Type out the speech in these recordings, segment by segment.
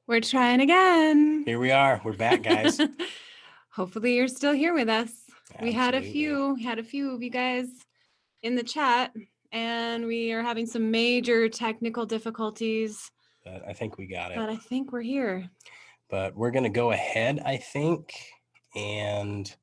We're trying again. Here we are. We're back, guys. Hopefully you're still here with us. Absolutely. We had a few of you guys in the chat, and we are having some major technical difficulties. But I think we got it. But I think we're here. But we're going to go ahead, I think, and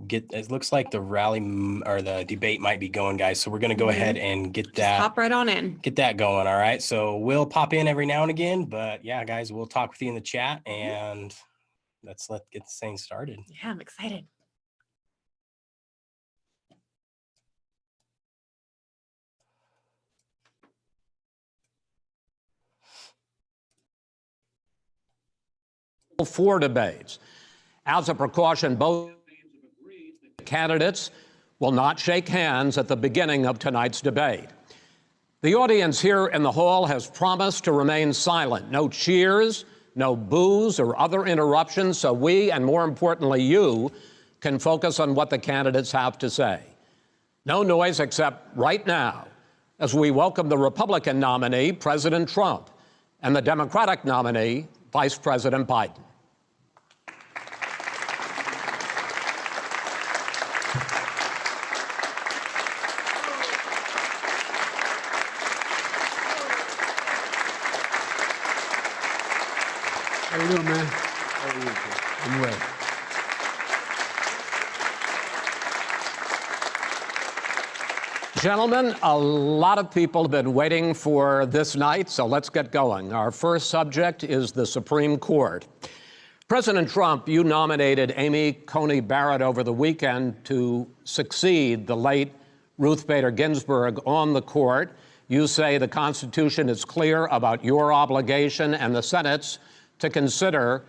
it looks like the rally or the debate might be going, guys. So we're going to go ahead and get that. Hop right on in. Get that going. All right. So we'll pop in every now and again, but yeah, guys, we'll talk with you in the chat, and let's get this thing started. Yeah, I'm excited. Four debates. As a precaution, both candidates will not shake hands at the beginning of tonight's debate. The audience here in the hall has promised to remain silent. No cheers, no boos or other interruptions, so we, and more importantly you, can focus on what the candidates have to say. No noise except right now, as we welcome the Republican nominee, President Trump, and the Democratic nominee, Vice President Biden. How you doing, man? How are you? I'm well. Gentlemen, a lot of people have been waiting for this night, so let's get going. Our first subject is the Supreme Court. President Trump, you nominated Amy Coney Barrett over the weekend to succeed the late Ruth Bader Ginsburg on the court. You say the Constitution is clear about your obligation and the Senate's to consider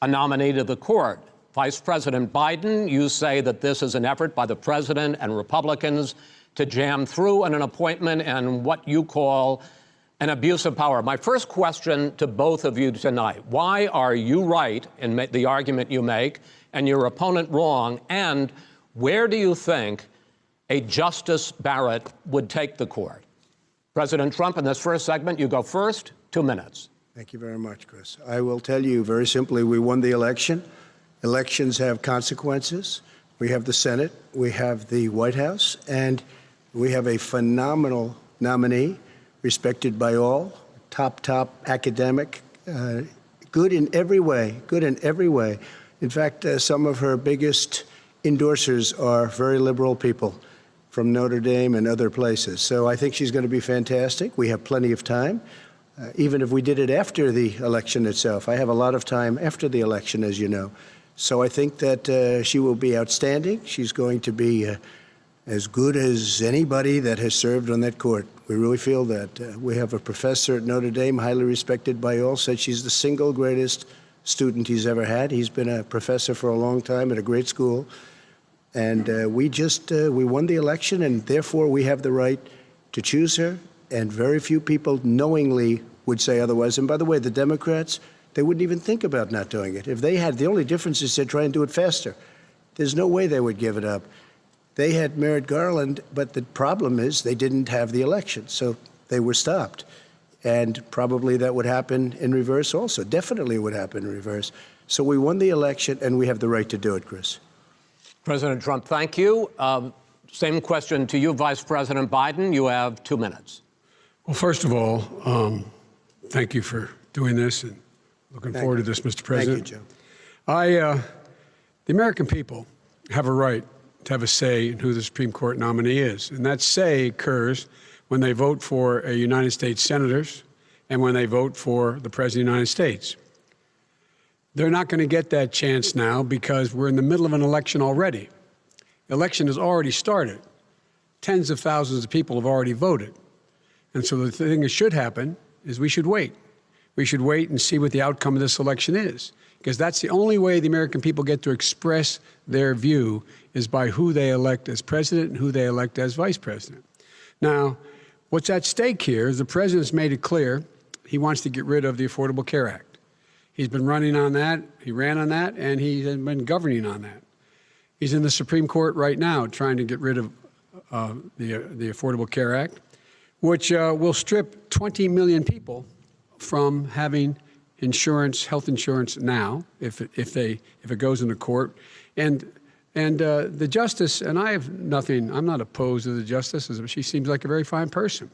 a nominee to the court. Vice President Biden, you say that this is an effort by the president and Republicans to jam through an appointment and what you call an abuse of power. My first question to both of you tonight: why are you right in the argument you make and your opponent wrong? And where do you think a Justice Barrett would take the court? President Trump, in this first segment, you go first. 2 minutes. Thank you very much, Chris. I will tell you very simply, we won the election. Elections have consequences. We have the Senate, we have the White House, and we have a phenomenal nominee, respected by all, top academic, good in every way, In fact, some of her biggest endorsers are very liberal people from Notre Dame and other places. So I think she's going to be fantastic. We have plenty of time. Even if we did it after the election itself. I have a lot of time after the election, as you know. So I think that she will be outstanding. She's going to be as good as anybody that has served on that court. We really feel that. We have a professor at Notre Dame, highly respected by all, said she's the single greatest student he's ever had. He's been a professor for a long time at a great school. And we won the election, and therefore we have the right to choose her. And very few people knowingly would say otherwise. And by the way, the Democrats, they wouldn't even think about not doing it. If they had, the only difference is they'd try and do it faster. There's no way they would give it up. They had Merrick Garland, but the problem is they didn't have the election, so they were stopped. And probably that would happen in reverse also. Definitely would happen in reverse. So we won the election, and we have the right to do it, Chris. President Trump, thank you. Same question to you, Vice President Biden. You have 2 minutes. Well, first of all, thank you for doing this, and looking forward to this, Mr. President. Thank you, Joe. The American people have a right to have a say in who the Supreme Court nominee is, and that say occurs when they vote for United States senators and when they vote for the President of the United States. They're not going to get that chance now because we're in the middle of an election already. The election has already started. Tens of thousands of people have already voted. And so the thing that should happen is we should wait. We should wait and see what the outcome of this election is, because that's the only way the American people get to express their view is by who they elect as president and who they elect as vice president. Now, what's at stake here is the president's made it clear he wants to get rid of the Affordable Care Act. He's been running on that, he ran on that, and he's been governing on that. He's in the Supreme Court right now trying to get rid of the Affordable Care Act, which will strip 20 million people from having insurance, health insurance now, if it goes into court, and the justice, and I'm not opposed to the justice. She seems like a very fine person,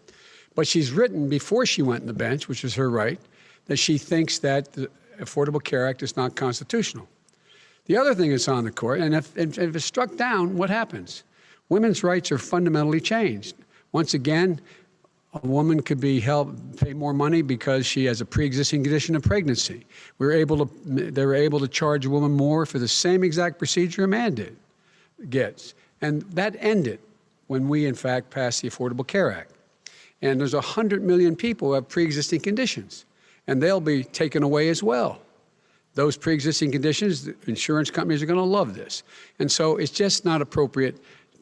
but she's written before she went on the bench, which is her right, that she thinks that the Affordable Care Act is not constitutional. The other thing that's on the court, and if it's struck down, what happens? Women's rights are fundamentally changed. Once again, a woman could be pay more money because she has a pre-existing condition of pregnancy. They were able to charge a woman more for the same exact procedure a man gets. And that ended when we, in fact, passed the Affordable Care Act. And there's 100 million people who have pre-existing conditions, and they'll be taken away as well. Those pre-existing conditions, the insurance companies are going to love this. And so it's just not appropriate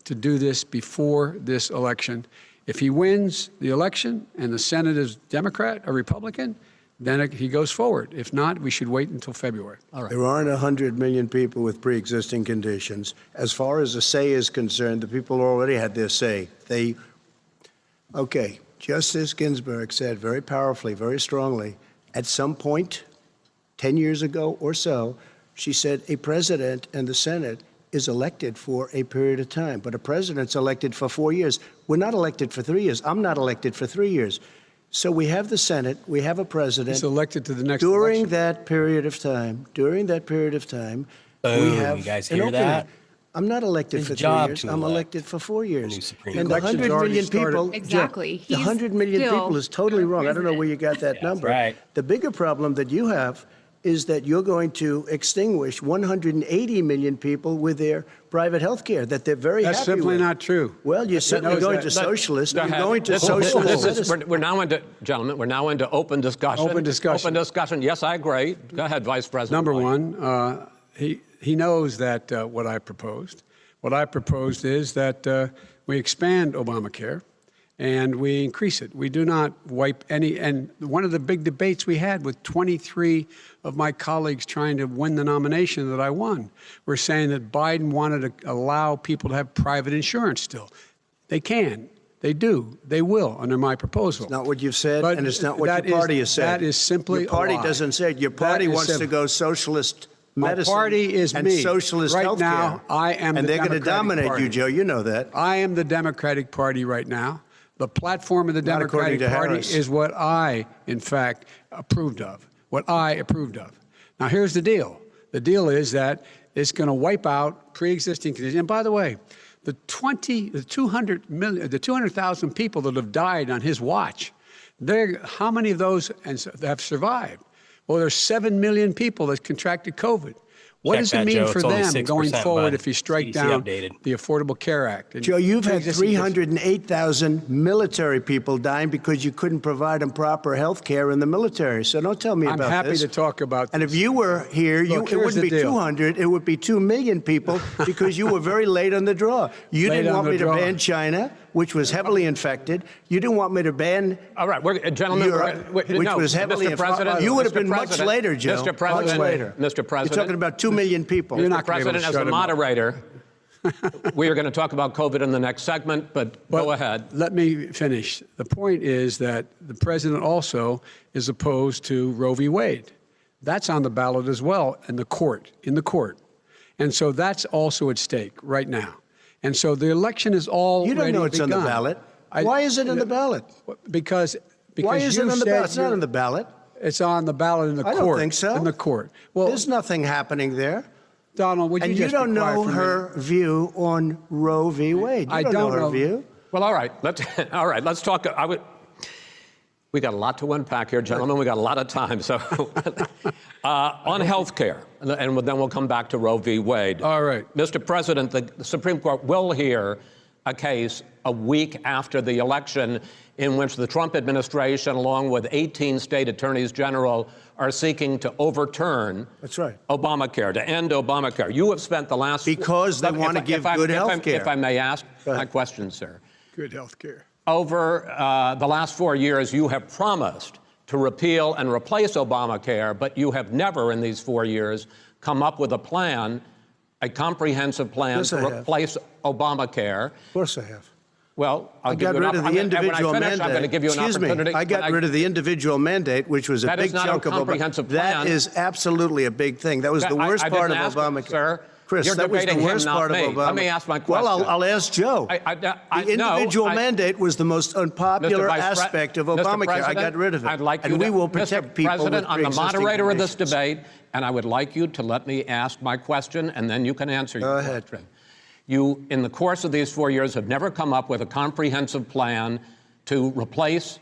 to do this before this election. If he wins the election and the Senate is Democrat or Republican, then he goes forward. If not, we should wait until February. All right. There aren't 100 million people with pre-existing conditions. As far as a say is concerned, the people already had their say. Okay, Justice Ginsburg said very powerfully, very strongly, at some point, 10 years ago or so, she said a president and the Senate is elected for a period of time, but a president's elected for 4 years. We're not elected for 3 years. I'm not elected for 3 years. So we have the Senate, we have a president. He's elected to the next during election. that period of time, we have you guys an hear opening. that? I'm not elected His for 3 job years. to I'm elect elected for 4 years. new Supreme And the Court. 100 million people, Exactly. the 100 million He's people is totally still wrong. I don't know where you got that That's number. right. The bigger problem that you have is that you're going to extinguish 180 million people with their private health care that they're very That's happy simply with. not true. Well, you're certainly going to socialist. Go You're ahead. going to This- socialist. this is- We're now into, gentlemen, we're now into open discussion. Open discussion. Open discussion. Yes, I agree. Go ahead, Vice President. Number White. one, he knows that what I proposed. What I proposed is that we expand Obamacare and we increase it. We do not wipe any. And one of the big debates we had with 23 of my colleagues trying to win the nomination that I won, were saying that Biden wanted to allow people to have private insurance still. They can. They do. They will under my proposal. It's not what you've said, But and it's not what that your party is- has said. that is simply Your party a lie. doesn't say it. Your party That is wants to simple. go socialist medicine. My party is and me. socialist Right healthcare. now, I am and the they're going to Democratic dominate Party. you, Joe. You know that. I am the Democratic Party right now. The platform of the Not according Democratic to Party Harris. is what I, in fact, approved of. What I approved of. Now, here's the deal. The deal is that it's going to wipe out pre-existing conditions. And by the way, the 200,000 people that have died on his watch, how many of those have survived? Well, there's 7 million people that contracted COVID. What Check does it that, mean Joe. for It's only them 6%, going forward bud. if you strike CDC down updated. the Affordable Care Act? And Joe, you've had pre-existing conditions? 308,000 military people dying because you couldn't provide them proper health care in the military. So don't tell me I'm about happy this. to talk about And this. if you were here, Look, it here's wouldn't the be deal. 200, it would be 2 million people because you were very late on the draw. You Late didn't on want the me to draw. ban China, which was heavily infected. You didn't want me to ban All right, gentlemen, Europe, which no, was heavily Mr. President, You would have Mr. been much President, later, Joe. Mr. President, much later. Mr. President, You're talking about 2 million people. You're Mr. not gonna be able to President, as shut a him up. moderator, we are going to talk about COVID in the next segment, but go ahead. Let me finish. The point is that the president also is opposed to Roe v. Wade. That's on the ballot as well in the court. And so that's also at stake right now. And so the election is already You don't know it's on the begun. ballot. Why is it on the ballot? Because Why is it you on the said ballot? It's not you're- on the ballot. It's on the ballot in the I court. don't think so. In the court. Well, There's nothing happening there. Donald, would you And you just be don't quiet know for a minute? her view on Roe v. Wade. You I don't don't know her know. view. Well, all right, let's talk. We got a lot to unpack here, gentlemen. We got a lot of time. So on health care, and then we'll come back to Roe v. Wade. All right. Mr. President, the Supreme Court will hear a case a week after the election in which the Trump administration, along with 18 state attorneys general, are seeking to overturn That's right. Obamacare, to end Obamacare. You have spent the last... Because they want to give good health care. If I may ask Go ahead. my question, sir. Good health care. Over the last 4 years, you have promised to repeal and replace Obamacare, but you have never in these 4 years come up with a plan, a comprehensive plan Yes, I to have. replace Obamacare. Of course I have. Well, I got rid of the individual mandate. I'm going to give you an opportunity. I got rid of the individual mandate, which was a big chunk of comprehensive plan. That is absolutely a big thing. That was the worst part of Obamacare. Sir, Chris, that was the worst part of Obama. Let me ask my question. Well, I'll ask Joe. The individual mandate was the most unpopular aspect of Obamacare. I got rid of it. I'd like and we will protect people with President, I'm the pre-existing moderator of this conditions. debate, and I would like you to let me ask my question, and then you can answer your question. Go ahead. You, in the course of these 4 years, have never come up with a comprehensive plan to replace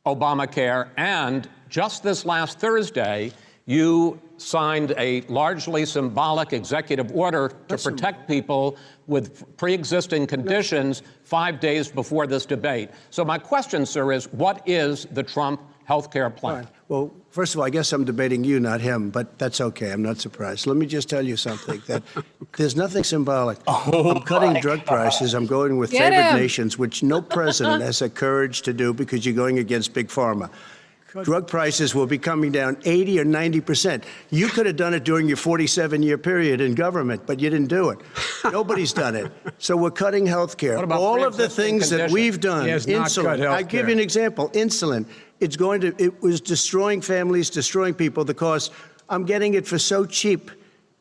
Obamacare, and just this last Thursday, you signed a largely symbolic executive order to protect people with pre-existing conditions 5 days before this debate. So my question, sir, is what is the Trump health care plan? Fine. Well, first of all, I guess I'm debating you, not him, but that's okay. I'm not surprised. Let me just tell you something, that there's nothing symbolic. I'm cutting drug prices. I'm going with favored nations, which no president has the courage to do because you're going against Big Pharma. Drug prices will be coming down 80 or 90%. You could have done it during your 47-year period in government, but you didn't do it. Nobody's done it. So we're cutting health care. All of the things that we've done, insulin. I give you an example, insulin. It was destroying families, destroying people. The cost, I'm getting it for so cheap.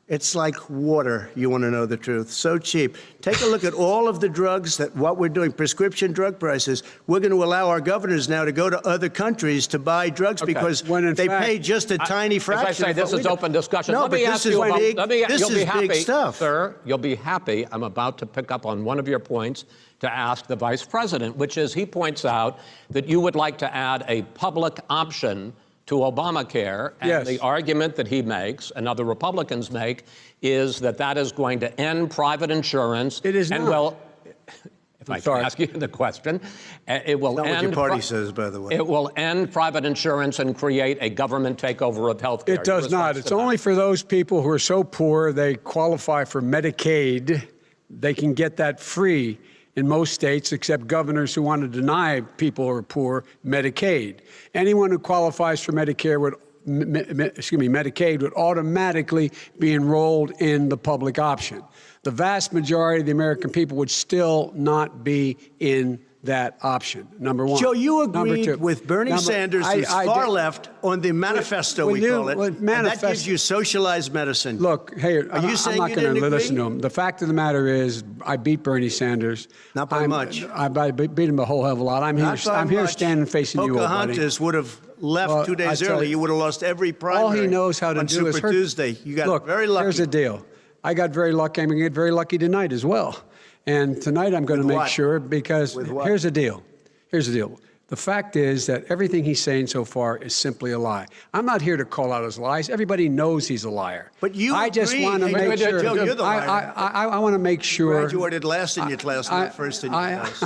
It's like water, you want to know the truth. So cheap. Take a look at all of the drugs what we're doing, prescription drug prices. We're going to allow our governors now to go to other countries to buy drugs because they pay just a tiny fraction. As I say, this is open discussion. No, let me but ask this you is about, big, this is big stuff. Sir, you'll be happy. I'm about to pick up on one of your points to ask the vice president, which is he points out that you would like to add a public option to Obamacare, and the argument that he makes and other Republicans make is that that is going to end private insurance. It is and not. Well, if I can ask you the question, it will end. Not what your party says, by the way. It will end private insurance and create a government takeover of health care. It does not. It's only for those people who are so poor they qualify for Medicaid. They can get that free in most states, except governors who want to deny people who are poor Medicaid. Anyone who qualifies for Medicare Medicaid would automatically be enrolled in the public option. The vast majority of the American people would still not be in that option, number one. Joe, you agreed with Bernie Sanders, who's far left, on the manifesto, we call it, and that gives you socialized medicine. Look, hey, I'm not going to listen to him. The fact of the matter is, I beat Bernie Sanders. Not by much. I beat him a whole hell of a lot. I'm here standing facing you, old buddy. Pocahontas would have left 2 days early. You would have lost every primary. All he knows how to do is Super Tuesday. You got very lucky. Here's the deal. I got very lucky. I'm going to get very lucky tonight as well. And tonight I'm going to make sure, because here's the deal. Here's the deal. The fact is that everything he's saying so far is simply a lie. I'm not here to call out his lies. Everybody knows he's a liar. But you I just want to make sure. Joe, you're the liar. I want to make sure. You graduated last in your class, not first in your class.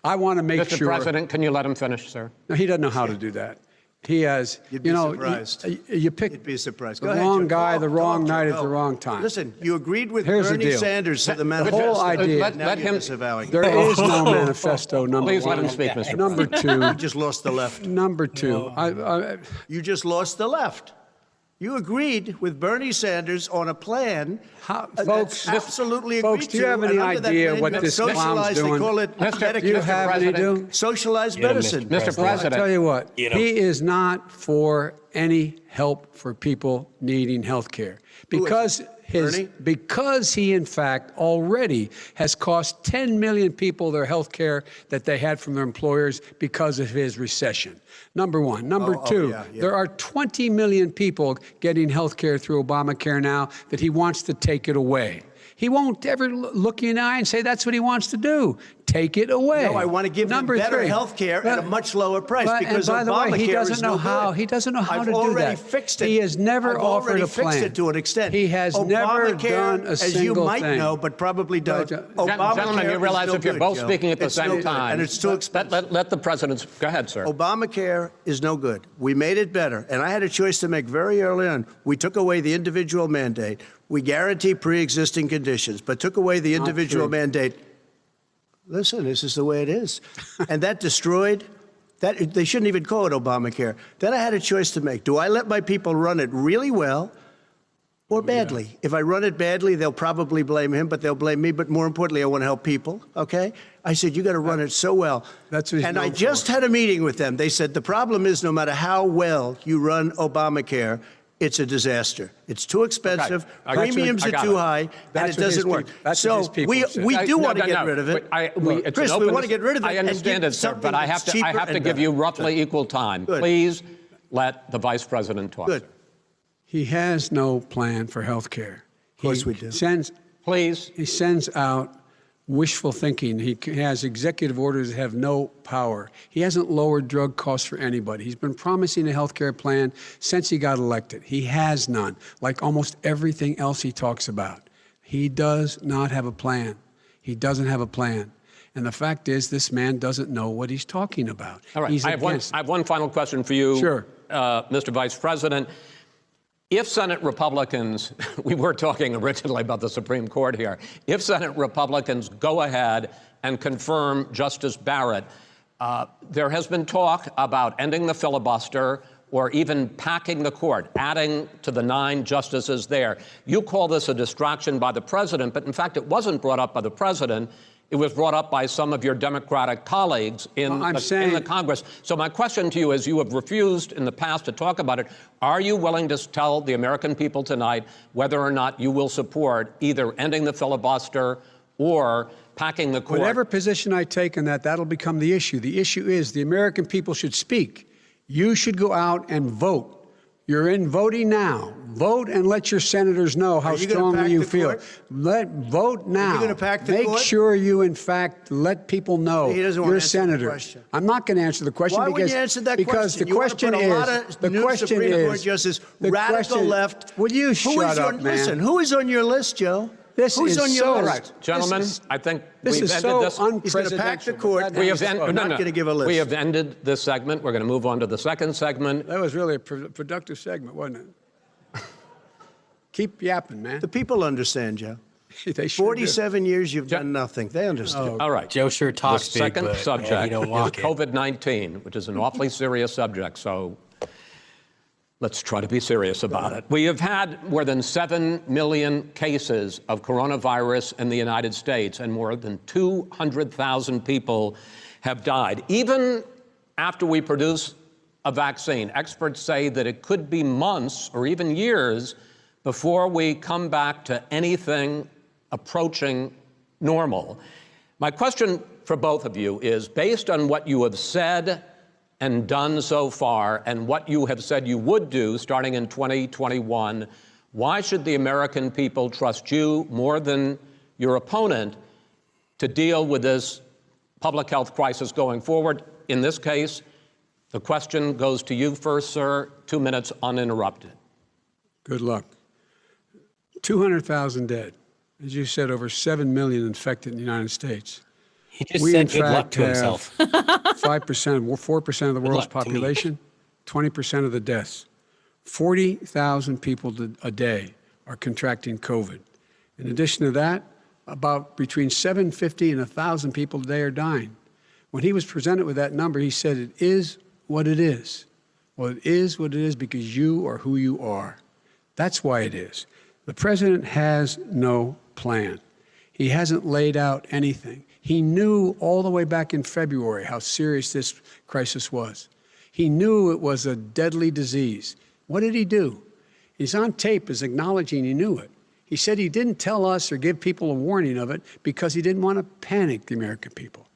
I want to make sure. Mr. President, can you let him finish, sir? No, he doesn't know how to do that. He has, You'd be surprised. You pick You'd be surprised. the wrong guy, the wrong night at the wrong time. Listen, you agreed with Bernie Sanders to the manifesto. The whole idea. Let him. There is no manifesto, number Please one. let him speak, Mr. Number two. You just lost the left. Number two. You just lost the left. You agreed with Bernie Sanders on a plan folks, absolutely folks, do you have any idea what this clown's doing? They call it Do you have any idea? socialized medicine. Mr. President. I tell you what, he is not for any help for people needing health care. Because he, in fact, already has cost 10 million people their health care that they had from their employers because of his recession. Number one. Number two, there are 20 million people getting health care through Obamacare now that he wants to take it away. He won't ever look you in the eye and say that's what he wants to do. Take it away. No, I want to give them better health care at a much lower price because by the way, he doesn't know how. He doesn't know how to do that. I've already fixed it. He has never offered a plan. Fixed it to an extent. He has never done a single thing. As you might know, but probably don't. Gentlemen, you realize if you're both speaking at the same time, and it's too expensive. Let the president. Go ahead, sir. Obamacare is no good. We made it better, and I had a choice to make very early on. We took away the individual mandate. We guarantee pre-existing conditions, but took away the individual mandate. Listen, this is the way it is. And that destroyed, they shouldn't even call it Obamacare. Then I had a choice to make. Do I let my people run it really well, Or badly. If I run it badly, they'll probably blame him, but they'll blame me. But more importantly, I want to help people, okay? I said, you got to run it so well. That's what he's And I known just for. had a meeting with them. They said the problem is no matter how well you run Obamacare, it's a disaster. It's too expensive, I got you. premiums I are got too it. high, and That's it what his doesn't work. peop- that's what his So people said. we do No, want to no, get no. rid of it. But it's Chris, an we open- want to get rid of it. I and understand give it, sir, but something I have that's to cheaper and give you better. roughly equal time. Good. Please let the Vice President talk. Good. He has no plan for health care. Of course we do. Please. He sends out wishful thinking. He has executive orders that have no power. He hasn't lowered drug costs for anybody. He's been promising a health care plan since he got elected. He has none, like almost everything else he talks about. He does not have a plan. He doesn't have a plan. And the fact is, this man doesn't know what he's talking about. All right. He's I have one final question for you, Sure. Mr. Vice President. If Senate Republicans, we were talking originally about the Supreme Court here, if Senate Republicans go ahead and confirm Justice Barrett, there has been talk about ending the filibuster or even packing the court, adding to the 9 justices there. You call this a distraction by the president, but in fact, it wasn't brought up by the president. It was brought up by some of your Democratic colleagues in the Congress. So my question to you is, you have refused in the past to talk about it. Are you willing to tell the American people tonight whether or not you will support either ending the filibuster or packing the court? Whatever position I take on that, that'll become the issue. The issue is the American people should speak. You should go out and vote. You're in voting now. Vote and let your senators know how strongly you feel. Vote now. Are you going to pack the Make court? sure you, in fact, let people know He doesn't want to you're a answer the senator. question. I'm not going to answer the question Why because wouldn't you answer that because question? the question you want to put a lot is of the new question Supreme Court is justice, the radical question- left. Will you shut up, man? Listen, who is on your list, Joe? This Who's is on your so list? Right, gentlemen, I think This we've is ended so this. He's going to pack the unprecedented. court. We have I'm not going to give a list. We have ended this segment. We're going to move on to the second segment. That was really a productive segment, wasn't it? Keep yapping, man. The people understand, Joe. They sure do. 47 years, you've done nothing. They understand. All right. Joe sure The talks big, second but subject he don't is walk it. COVID-19, which is an awfully serious subject. So let's try to be serious about it. We have had more than 7 million cases of coronavirus in the United States, and more than 200,000 people have died. Even after we produce a vaccine, experts say that it could be months or even years before we come back to anything approaching normal. My question for both of you is, based on what you have said and done so far, and what you have said you would do starting in 2021, why should the American people trust you more than your opponent to deal with this public health crisis going forward? In this case, the question goes to you first, sir. 2 minutes uninterrupted. Good luck. 200,000 dead. As you said, over 7 million infected in the United States. He just We, said in good luck fact, to himself. 5%, 4% of the world's luck to me. population, 20% of the deaths. 40,000 people a day are contracting COVID. In addition to that, about between 750 and 1,000 people a day are dying. When he was presented with that number, he said, it is what it is. Well, it is what it is because you are who you are. That's why it is. The president has no plan. He hasn't laid out anything. He knew all the way back in February how serious this crisis was. He knew it was a deadly disease. What did he do? He's on tape as acknowledging he knew it. He said he didn't tell us or give people a warning of it because he didn't want to panic the American people.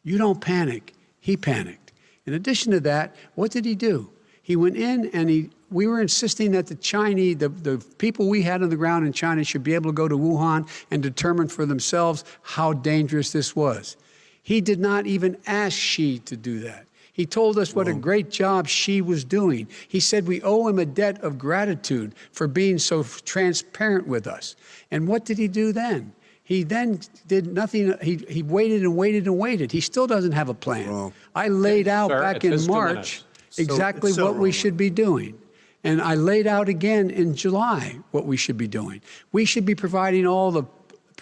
You don't panic. He panicked. In addition to that, what did he do? He went in and we were insisting that the Chinese, the people we had on the ground in China should be able to go to Wuhan and determine for themselves how dangerous this was. He did not even ask Xi to do that. He told us what a great job Xi was doing. He said we owe him a debt of gratitude for being so transparent with us. And what did he do then? He then did nothing. He waited and waited and waited. He still doesn't have a plan. Wrong. I laid out Sir, back it's in just 2 March minutes. exactly It's so what we wrong. should be doing. And I laid out again in July what we should be doing. We should be providing all the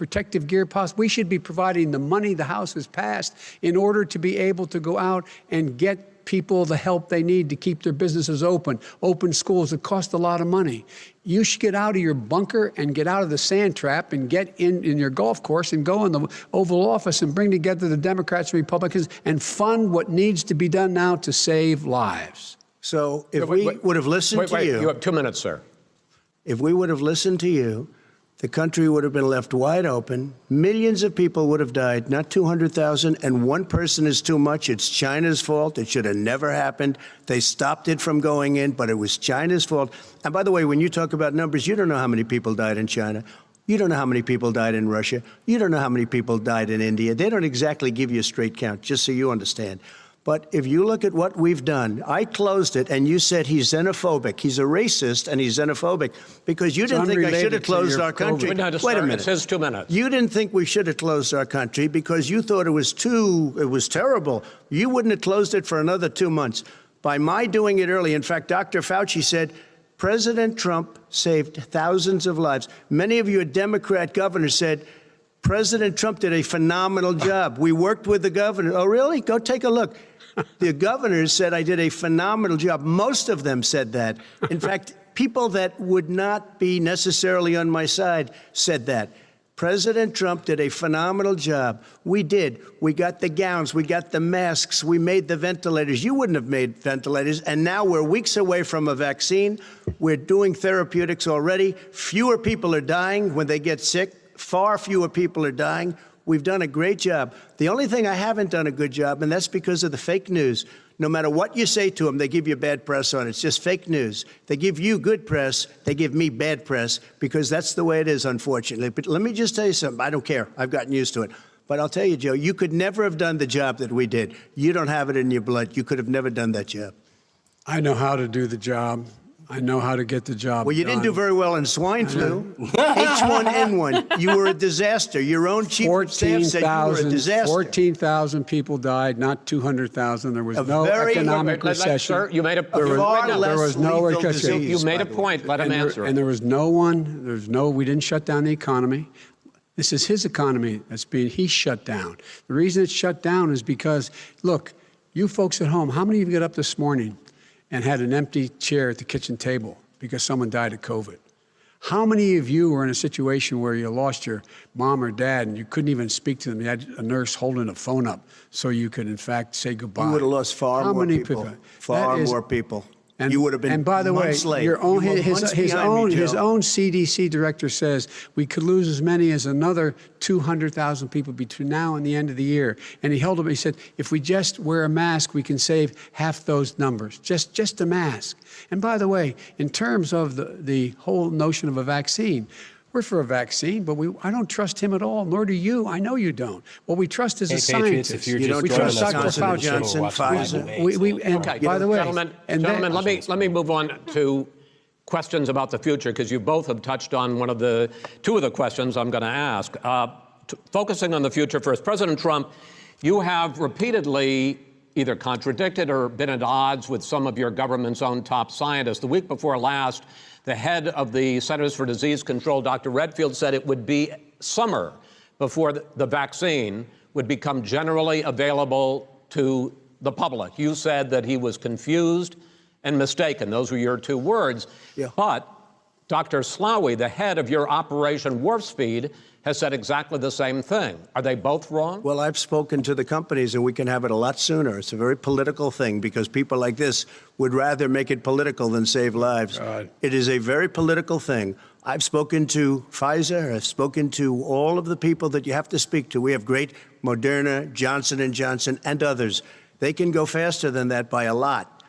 protective gear possible. We should be providing the money the House has passed in order to be able to go out and get people the help they need to keep their businesses open schools that cost a lot of money. You should get out of your bunker and get out of the sand trap and get in your golf course and go in the Oval Office and bring together the Democrats and Republicans and fund what needs to be done now to save lives. So if we would have listened to you. You have 2 minutes, sir. If we would have listened to you, the country would have been left wide open. Millions of people would have died, not 200,000. And one person is too much. It's China's fault. It should have never happened. They stopped it from going in, but it was China's fault. And by the way, when you talk about numbers, you don't know how many people died in China. You don't know how many people died in Russia. You don't know how many people died in India. They don't exactly give you a straight count, just so you understand. But if you look at what we've done, I closed it, and you said he's xenophobic. He's a racist, and he's xenophobic because you didn't think I should have closed our country. Wait a minute. It says 2 minutes. You didn't think we should have closed our country because you thought it was terrible. You wouldn't have closed it for another 2 months. By my doing it early, in fact, Dr. Fauci said, President Trump saved thousands of lives. Many of your Democrat governors said, President Trump did a phenomenal job. We worked with the governor. Oh, really? Go take a look. The governors said I did a phenomenal job. Most of them said that. In fact, people that would not be necessarily on my side said that. President Trump did a phenomenal job. We did. We got the gowns. We got the masks. We made the ventilators. You wouldn't have made ventilators. And now we're weeks away from a vaccine. We're doing therapeutics already. Fewer people are dying when they get sick. Far fewer people are dying. We've done a great job. The only thing I haven't done a good job, and that's because of the fake news. No matter what you say to them, they give you bad press on it. It's just fake news. They give you good press. They give me bad press because that's the way it is, unfortunately. But let me just tell you something. I don't care. I've gotten used to it. But I'll tell you, Joe, you could never have done the job that we did. You don't have it in your blood. You could have never done that job. I know how to do the job. I know how to get the job Well, you didn't do very well in swine flu. H1N1. You were a disaster. Your own chief of staff said you were a disaster. 14,000 people died, not 200,000. There was no economic recession. Sir, you made a There was no recession. You made a point. Let him answer. And there was we didn't shut down the economy. This is his economy he's shut down. The reason it's shut down is because, look, you folks at home, how many of you got up this morning and had an empty chair at the kitchen table because someone died of COVID? How many of you were in a situation where you lost your mom or dad and you couldn't even speak to them? You had a nurse holding a phone up so you could, in fact, say goodbye. You would have lost far more people. Far more people. You would have been. And by the way, his own CDC director says we could lose as many as another 200,000 people between now and the end of the year. And he said, if we just wear a mask, we can save half those numbers. Just a mask. And by the way, in terms of the whole notion of a vaccine, we're for a vaccine, but I don't trust him at all, nor do you. I know you don't. What we trust is a scientist. We trust Dr. Fauci. Johnson, Pfizer. By the way, gentlemen, let me move on to questions about the future, because you both have touched on two of the questions I'm going to ask. Focusing on the future first, President Trump, you have repeatedly either contradicted or been at odds with some of your government's own top scientists. The week before last, the head of the Centers for Disease Control, Dr. Redfield, said it would be summer before the vaccine would become generally available to the public. You said that he was confused and mistaken. Those were your two words. Yeah. But Dr. Slaoui, the head of your Operation Warp Speed, has said exactly the same thing. Are they both wrong? Well, I've spoken to the companies, and we can have it a lot sooner. It's a very political thing because people like this would rather make it political than save lives. It is a very political thing. I've spoken to Pfizer. I've spoken to all of the people that you have to speak to. We have great Moderna, Johnson & Johnson, and others. They can go faster than that by a lot.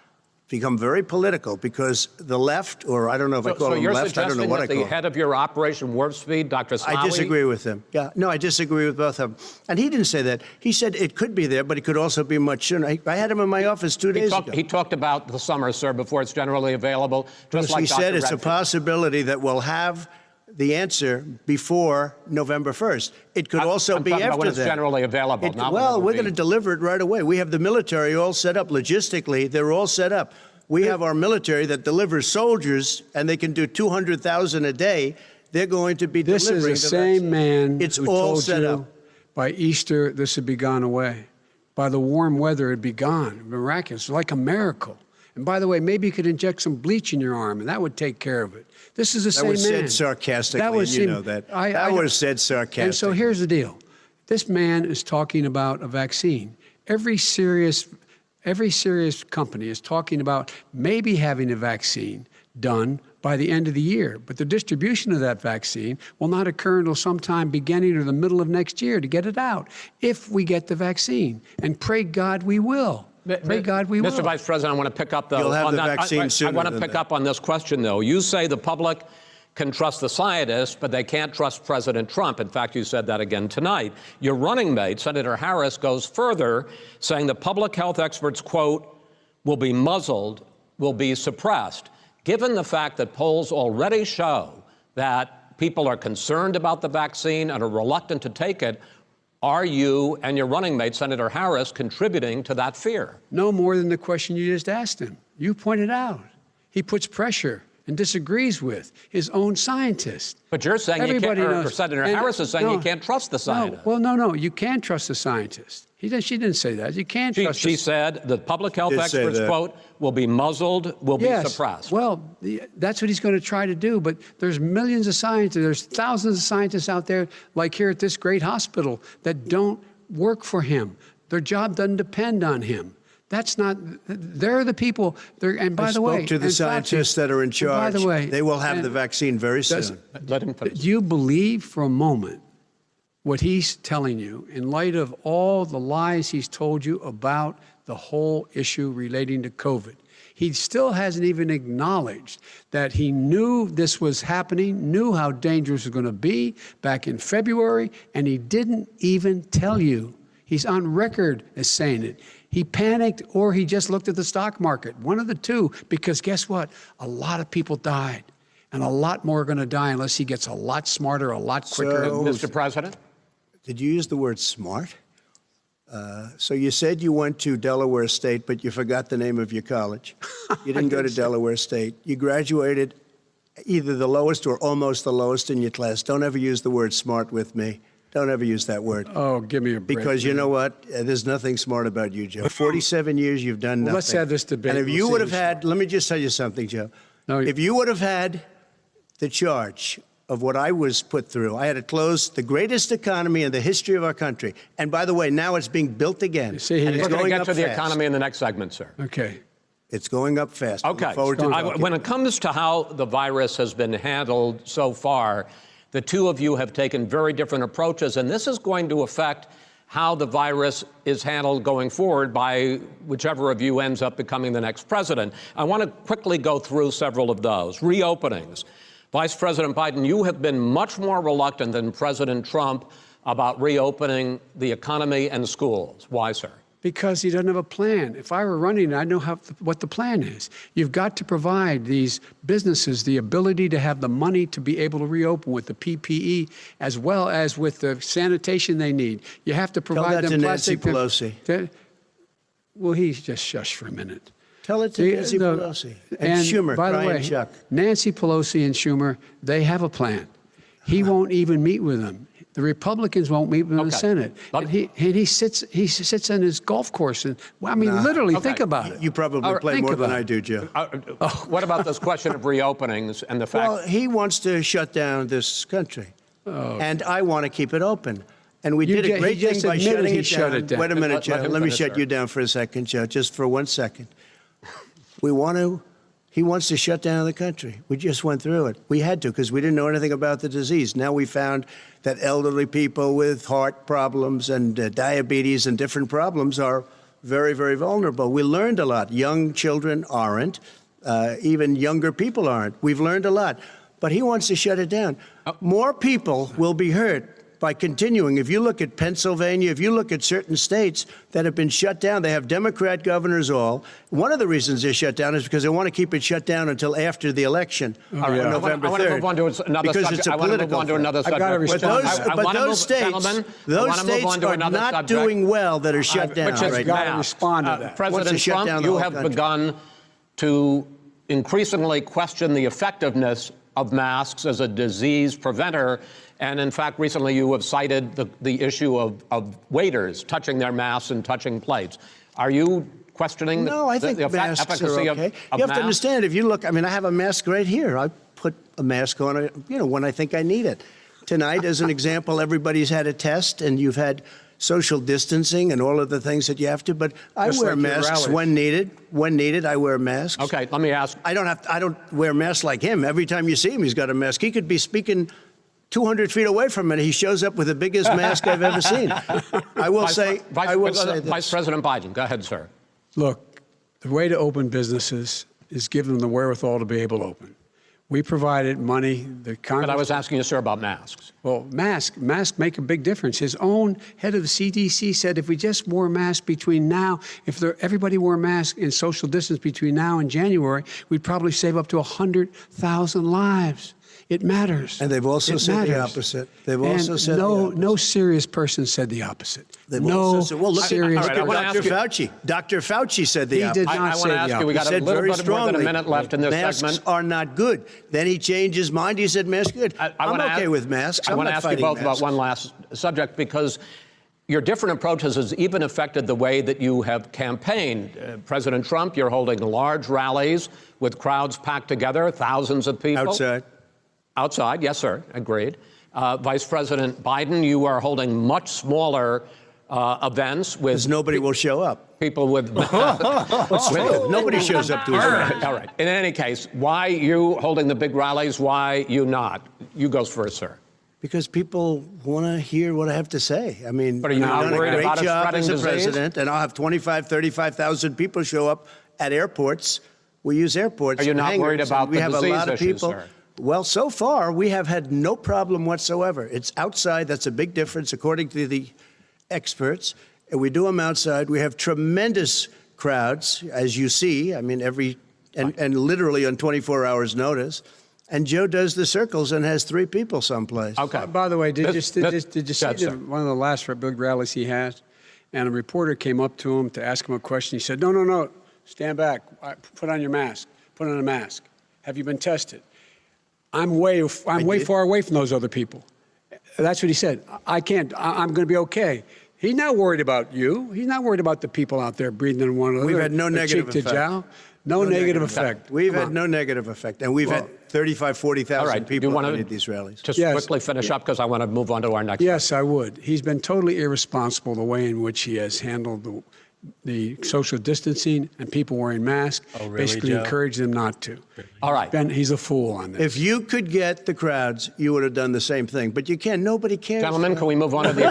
Become very political because the left, or I don't know if I call them left, I don't know what I call them. So you're suggesting that the head of your Operation Warp Speed, Dr. Slaoui? I disagree with him. Yeah, no, I disagree with both of them. And he didn't say that. He said it could be there, but it could also be much sooner. I had him in my office 2 days ago. He talked about the summer, sir, before it's generally available. Just like he Dr. said it's Redfield. a possibility that we'll have the answer before November 1st. It could also be after that. When it's generally available. Well, we're going to deliver it right away. We have the military all set up. Logistically, they're all set up. We have our military that delivers soldiers, and they can do 200,000 a day. they're going to be This delivering is the the same vaccine. man It's who all told set you up. by Easter this would be gone away. By the warm weather, it'd be gone. Miraculous, like a miracle. And by the way, maybe you could inject some bleach in your arm, and that would take care of it. This is the same man. That was said sarcastically, and you know that. That was said sarcastically. And so here's the deal. This man is talking about a vaccine. Every serious company is talking about maybe having a vaccine done by the end of the year. But the distribution of that vaccine will not occur until sometime beginning or the middle of next year to get it out, if we get the vaccine. And pray God we will. Pray God we will. Mr. Vice President, I want to pick up, though, You'll have on the that. vaccine sooner I want to than pick that. up on this question, though. You say the public can trust the scientists, but they can't trust President Trump. In fact, you said that again tonight. Your running mate, Senator Harris, goes further, saying the public health experts, quote, will be muzzled, will be suppressed. Given the fact that polls already show that people are concerned about the vaccine and are reluctant to take it, are you and your running mate, Senator Harris, contributing to that fear? No more than the question you just asked him. You pointed out. He puts pressure and disagrees with his own scientists. But you're saying Everybody you can't, or knows. Senator And Harris is saying no, you can't trust the scientists. No, you can trust the scientists. She didn't say that. You can't trust She said the public health Did say experts, that. quote, will be muzzled, will be suppressed. Well, that's what he's going to try to do. But there's millions of scientists, there's thousands of scientists out there, like here at this great hospital, that don't work for him. Their job doesn't depend on him. That's not, they're the people, and by the way. I spoke to the scientists that are in charge. By the way. They will have the vaccine very soon. Let him finish. Do you believe for a moment what he's telling you in light of all the lies he's told you about the whole issue relating to COVID? He still hasn't even acknowledged that he knew this was happening, knew how dangerous it was going to be back in February, and he didn't even tell you. He's on record as saying it. He panicked or he just looked at the stock market, one of the two, because guess what? A lot of people died, and a lot more are going to die unless he gets a lot smarter, a lot quicker. So- Mr. President? Did you use the word smart? So you said you went to Delaware State, but you forgot the name of your college. You didn't go to Delaware State. You graduated either the lowest or almost the lowest in your class. Don't ever use the word smart with me. Don't ever use that word. Oh, give me a break. Because you know what? There's nothing smart about you, Joe. 47 years, you've done nothing. Let's have this debate. And if We'll you see would have who's had, let me just tell you something, Joe. No, if you would have had the charge of what I was put through, I had to close the greatest economy in the history of our country. And by the way, now it's being built again. see, and We're it's going to going get up to the fast. economy in the next segment, sir. Okay. It's going up fast. I Okay. look forward to talking. When it comes to how the virus has been handled so far, the two of you have taken very different approaches, and this is going to affect how the virus is handled going forward by whichever of you ends up becoming the next president. I want to quickly go through several of those. Reopenings. Vice President Biden, you have been much more reluctant than President Trump about reopening the economy and schools. Why, sir? Because he doesn't have a plan. If I were running, I'd know what the plan is. You've got to provide these businesses the ability to have the money to be able to reopen with the PPE as well as with the sanitation they need. You have to provide that them to Nancy plastic. Pelosi. Well, he's just shush for a minute. Tell it to Nancy Pelosi. And Schumer, by the Brian way, Chuck. Nancy Pelosi and Schumer, they have a plan. He won't even meet with them. The Republicans won't meet with him in the Senate. And he sits on his golf course. And well, I mean, literally, think about it. You probably play more than I do, Joe. What about this question of reopenings and the fact? Well, he wants to shut down this country. And I want to keep it open. And we did a great thing by shutting it down. Wait a minute, Joe. Let me shut you down for a second, Joe, just for 1 second. He wants to shut down the country. We just went through it. We had to because we didn't know anything about the disease. Now we found that elderly people with heart problems and diabetes and different problems are very, very vulnerable. We learned a lot. Young children aren't. Even younger people aren't. We've learned a lot. But he wants to shut it down. More people will be hurt by continuing. If you look at Pennsylvania, if you look at certain states that have been shut down, they have Democrat governors all. One of the reasons they're shut down is because they want to keep it shut down until after the election on November 3rd. I want to move on to another because subject. it's a I want to move political on to another I've got to subject. respond. But those states are not doing well that are shut down Which is right got now. to respond to that. President shut down Trump, the you whole have country. begun to increasingly question the effectiveness of masks as a disease preventer. And in fact, recently you have cited the issue of waiters touching their masks and touching plates. Are you questioning No, I think the masks efficacy are okay. of You have masks? to understand, if you look, I mean, I have a mask right here. I put a mask on, when I think I need it. Tonight, as an example, everybody's had a test, and you've had social distancing and all of the things that you have to. But I Just wear like your masks rallies. when needed. When needed, I wear masks. Okay, let me ask. I don't wear masks like him. Every time you see him, he's got a mask. He could be speaking 200 feet away from it. He shows up with the biggest mask I've ever seen. I will say this. Vice President Biden, go ahead, sir. Look, the way to open businesses is give them the wherewithal to be able to open. We provided money. The Congress. But I was asking you, sir, about masks. Well, masks make a big difference. His own head of the CDC said if we just wore masks between now, everybody wore masks and social distance between now and January, we'd probably save up to 100,000 lives. It matters. And they've also said the opposite. They've also said the opposite. No serious person said the opposite. They've also said, well, look serious at Dr. Fauci. Dr. Fauci said the He opposite. did not I want say to the ask you, we got He a said little very bit more than a strongly, minute left in this masks segment. are not good. Then he changed his mind. He said masks are good. I'm okay with masks. I want to ask you both about one last subject, because your different approaches has even affected the way that you have campaigned. President Trump, you're holding large rallies with crowds packed together, thousands of people. Outside. Outside, yes, sir, agreed. Vice President Biden, you are holding much smaller events with... Because nobody will show up. People with... Nobody shows up to his rallies. All right. In any case, why you holding the big rallies? Why you not? You go first, sir. Because people want to hear what I have to say. I mean, But are you not I've done worried a about great it job spreading as a disease? president, and I'll have 35,000 people show up at airports. We use airports. Are you for not worried hangars, about and we the have a disease lot of issues, people. sir? Well, so far, we have had no problem whatsoever. It's outside. That's a big difference, according to the experts. And we do them outside. We have tremendous crowds, as you see. I mean, and literally on 24 hours notice. And Joe does the circles and has 3 people someplace. Okay. By the way, did you see sir. one of the last big rallies he had? And a reporter came up to him to ask him a question. He said, no, stand back. Put on your mask. Put on a mask. Have you been tested? I'm way far away from those other people. That's what he said. I can't. I'm going to be okay. He's not worried about you. He's not worried about the people out there breathing in one another. We've had no negative cheek to effect. jowl. No negative effect. We've had no negative effect. And we've had 35,000, 40,000 All right. people want at these rallies. Just Yes. quickly finish up, because I want to move on to our next. Yes, I would. He's been totally irresponsible the way in which he has handled the social distancing and people wearing masks. Oh, really, basically Joe? encourage them not to. All right. He's a fool on this. If you could get the crowds, you would have done the same thing. But you can't. Nobody cares. Gentlemen, can we move on to the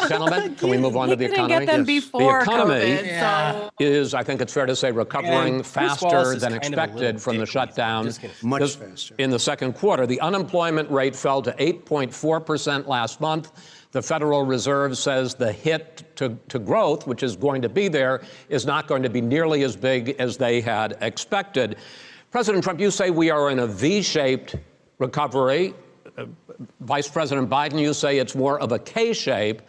Gentlemen, can we move on to the couldn't economy? get them The before economy COVID, so is, I think it's fair to say, recovering And Chris faster Wallace is than kind of a expected little from the dick. shutdown. Just kidding. Much This- faster. In the second quarter, the unemployment rate fell to 8.4% last month. The Federal Reserve says the hit to growth, which is going to be there, is not going to be nearly as big as they had expected. President Trump, you say we are in a V-shaped recovery. Vice President Biden, you say it's more of a K-shape.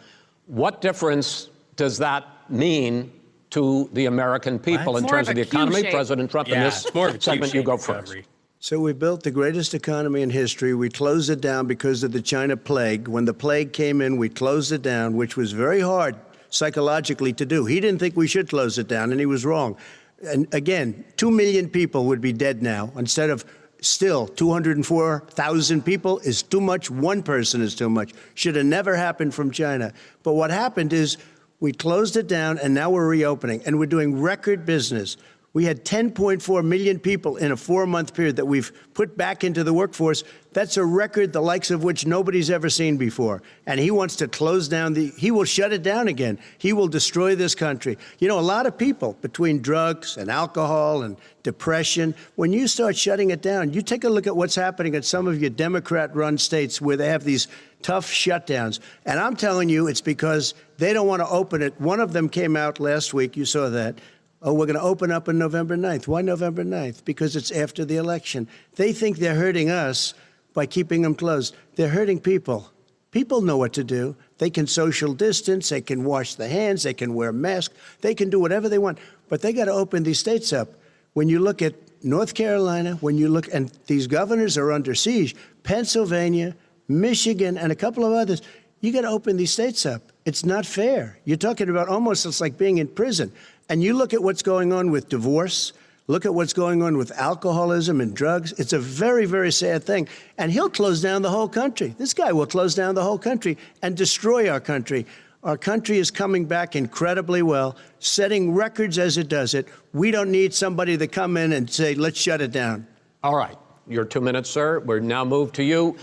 What difference does that mean to the American people in More terms of of a the economy? Q-shape. President Trump, in Yeah, this it's more of a segment, you Q-shaped go first. recovery. So we built the greatest economy in history. We closed it down because of the China plague. When the plague came in, we closed it down, which was very hard psychologically to do. He didn't think we should close it down, and he was wrong. And again, 2 million people would be dead now instead of still 204,000 people is too much. One person is too much. Should have never happened from China. But what happened is we closed it down, and now we're reopening, and we're doing record business. We had 10.4 million people in a 4-month period that we've put back into the workforce. That's a record the likes of which nobody's ever seen before. And he wants to close down he will shut it down again. He will destroy this country. You know, a lot of people, between drugs and alcohol and depression, when you start shutting it down, you take a look at what's happening in some of your Democrat-run states where they have these tough shutdowns. And I'm telling you, it's because they don't want to open it. One of them came out last week. You saw that. Oh, we're going to open up on November 9th. Why November 9th? Because it's after the election. They think they're hurting us by keeping them closed. They're hurting people. People know what to do. They can social distance. They can wash their hands. They can wear masks. They can do whatever they want. But they got to open these states up. When you look at North Carolina, when you look, and these governors are under siege, Pennsylvania, Michigan, and a couple of others, you got to open these states up. It's not fair. You're talking about almost, it's like being in prison. And you look at what's going on with divorce, look at what's going on with alcoholism and drugs. It's a very, very sad thing. And he'll close down the whole country. This guy will close down the whole country and destroy our country. Our country is coming back incredibly well, setting records as it does it. We don't need somebody to come in and say, let's shut it down. All right. Your 2 minutes, sir. We're now moved to you.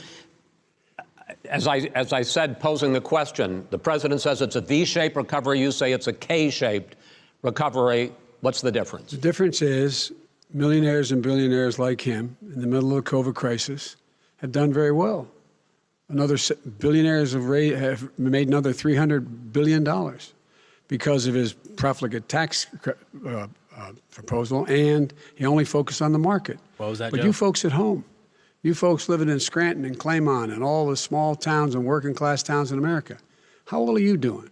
As I said, posing the question, the president says it's a V-shaped recovery. You say it's a K-shaped recovery. What's the difference? The difference is millionaires and billionaires like him in the middle of the COVID crisis have done very well. Billionaires have made another $300 billion because of his profligate tax proposal, and he only focused on the market. What was that, But Joe? you folks at home, you folks living in Scranton and Claymont and all the small towns and working class towns in America, how well are you doing?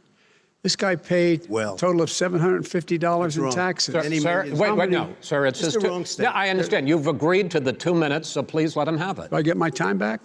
This guy paid a total of $750 in taxes. Sir, wait, no, sir, it's his wrong statement. Yeah, I understand. You've agreed to the 2 minutes, so please let him have it. Do I get my time back?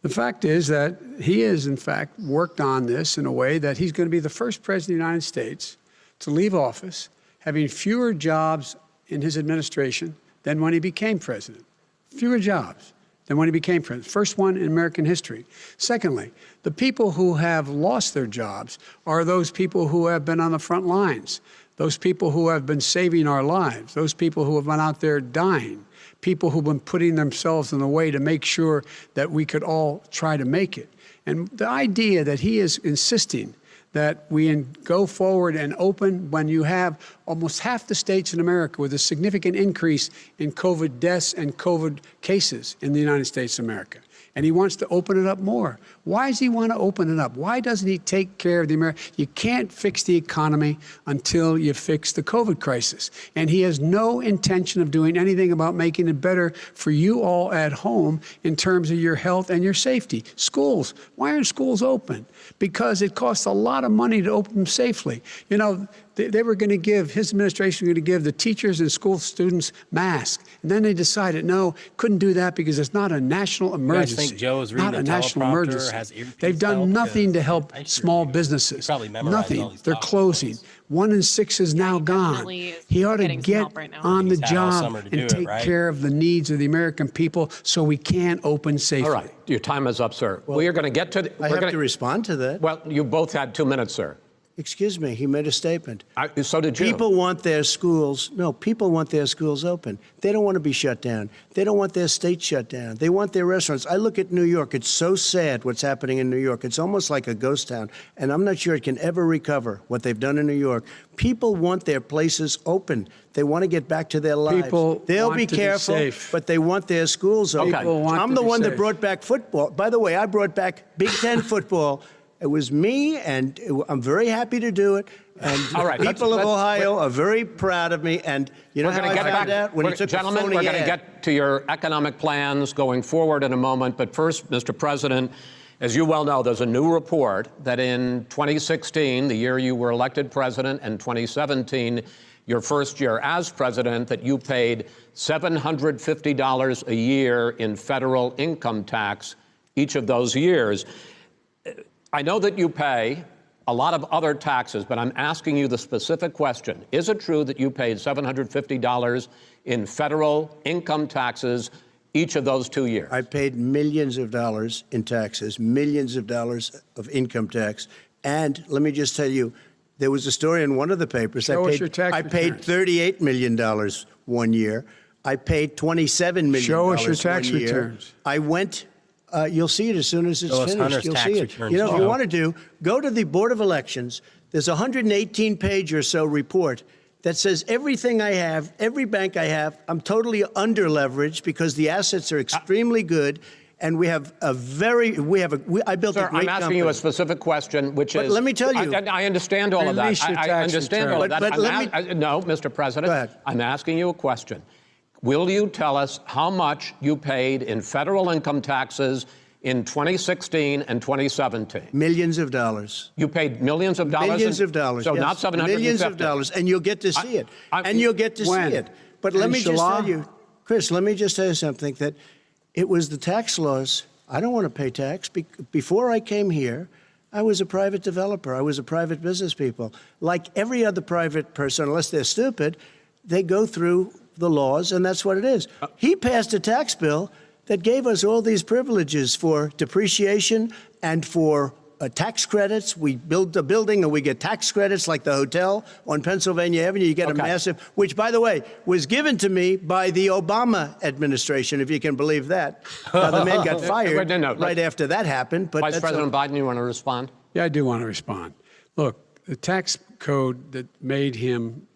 The fact is that he has, in fact, worked on this in a way that he's going to be the first president of the United States to leave office having fewer jobs in his administration than when he became president. Fewer jobs than when he became president. First one in American history. Secondly, the people who have lost their jobs are those people who have been on the front lines, those people who have been saving our lives, those people who have been out there dying, people who've been putting themselves in the way to make sure that we could all try to make it. And the idea that he is insisting that we go forward and open when you have almost half the states in America with a significant increase in COVID deaths and COVID cases in the United States of America. And he wants to open it up more. Why does he want to open it up? Why doesn't he take care of the American? You can't fix the economy until you fix the COVID crisis. And he has no intention of doing anything about making it better for you all at home in terms of your health and your safety. Schools, why aren't schools open? Because it costs a lot of money to open them safely. You know, they were going to give, his administration was going to give the teachers and school students masks. And then they decided, no, couldn't do that because it's not a national emergency. You guys think Joe is reading not a the national teleprompter, emergency. has earpiece They've done help? nothing to help I sure small do. businesses. You probably memorized all Nothing. these They're talking closing. points. 1 in 6 is now gone. definitely is He ought to getting some get help right now. on the He's had all job summer to do and it, take right? care of the needs of the American people so we can open safely. All right. Your time is up, sir. We are going to get to... I have to respond to that. Well, you both had 2 minutes, sir. Excuse me, he made a statement. So did you. People want their schools, people want their schools open. They don't want to be shut down. They don't want their state shut down. They want their restaurants. I look at New York. It's so sad what's happening in New York. It's almost like a ghost town. And I'm not sure it can ever recover what they've done in New York. People want their places open. They want to get back to their lives. People They'll want be to be careful, safe. but they want their schools open. People want I'm to the be one that safe. brought back football. By the way, I brought back Big Ten football. It was me, and I'm very happy to do it. And All right, people of let's- Ohio are very proud of me. And you know We're how going I to get found back. out? When he took Gentlemen, the we're phony going to ad. get to your economic plans going forward in a moment. But first, Mr. President, as you well know, there's a new report that in 2016, the year you were elected president, and 2017, your first year as president, that you paid $750 a year in federal income tax each of those years. I know that you pay a lot of other taxes, but I'm asking you the specific question. Is it true that you paid $750 in federal income taxes each of those 2 years? I paid millions of dollars in taxes, millions of dollars of income tax. And let me just tell you, there was a story in one of the papers. Show us your tax I paid returns. $38 million one year. I paid $27 million Show us your tax 1 year. returns. I went. You'll see it as soon as it's Show us finished. Hunter's You'll tax see it. returns, You know, if Joe. you want to do, go to the Board of Elections. There's a 118-page or so report that says everything I have, every bank I have, I'm totally under-leveraged because the assets are extremely good, and we have a very, I built Sir, a great I'm asking company. you a specific question, which But is... let me tell you- I understand all of that. Release your I tax understand all of that. return. But let me- No, Mr. President, Go ahead. I'm asking you a question. Will you tell us how much you paid in federal income taxes in 2016 and 2017? Millions of dollars. You paid millions of dollars? Millions of dollars. So yes. not 750? Millions of dollars, and you'll get to see it. I- And you'll get to When? see it. But let me just Inshallah? tell you, Chris, let me just tell you something, that it was the tax laws. I don't want to pay tax. Before I came here, I was a private developer. I was a private business people. Like every other private person, unless they're stupid, they go through the laws, and that's what it is. He passed a tax bill that gave us all these privileges for depreciation and for tax credits. We build a building and we get tax credits, like the hotel on Pennsylvania Avenue. You get a massive, which, by the way, was given to me by the Obama administration, if you can believe that. Now, the man got fired right after that happened. But Vice President Biden, you want to respond? Yeah, I do want to respond. Look, the tax code that made him,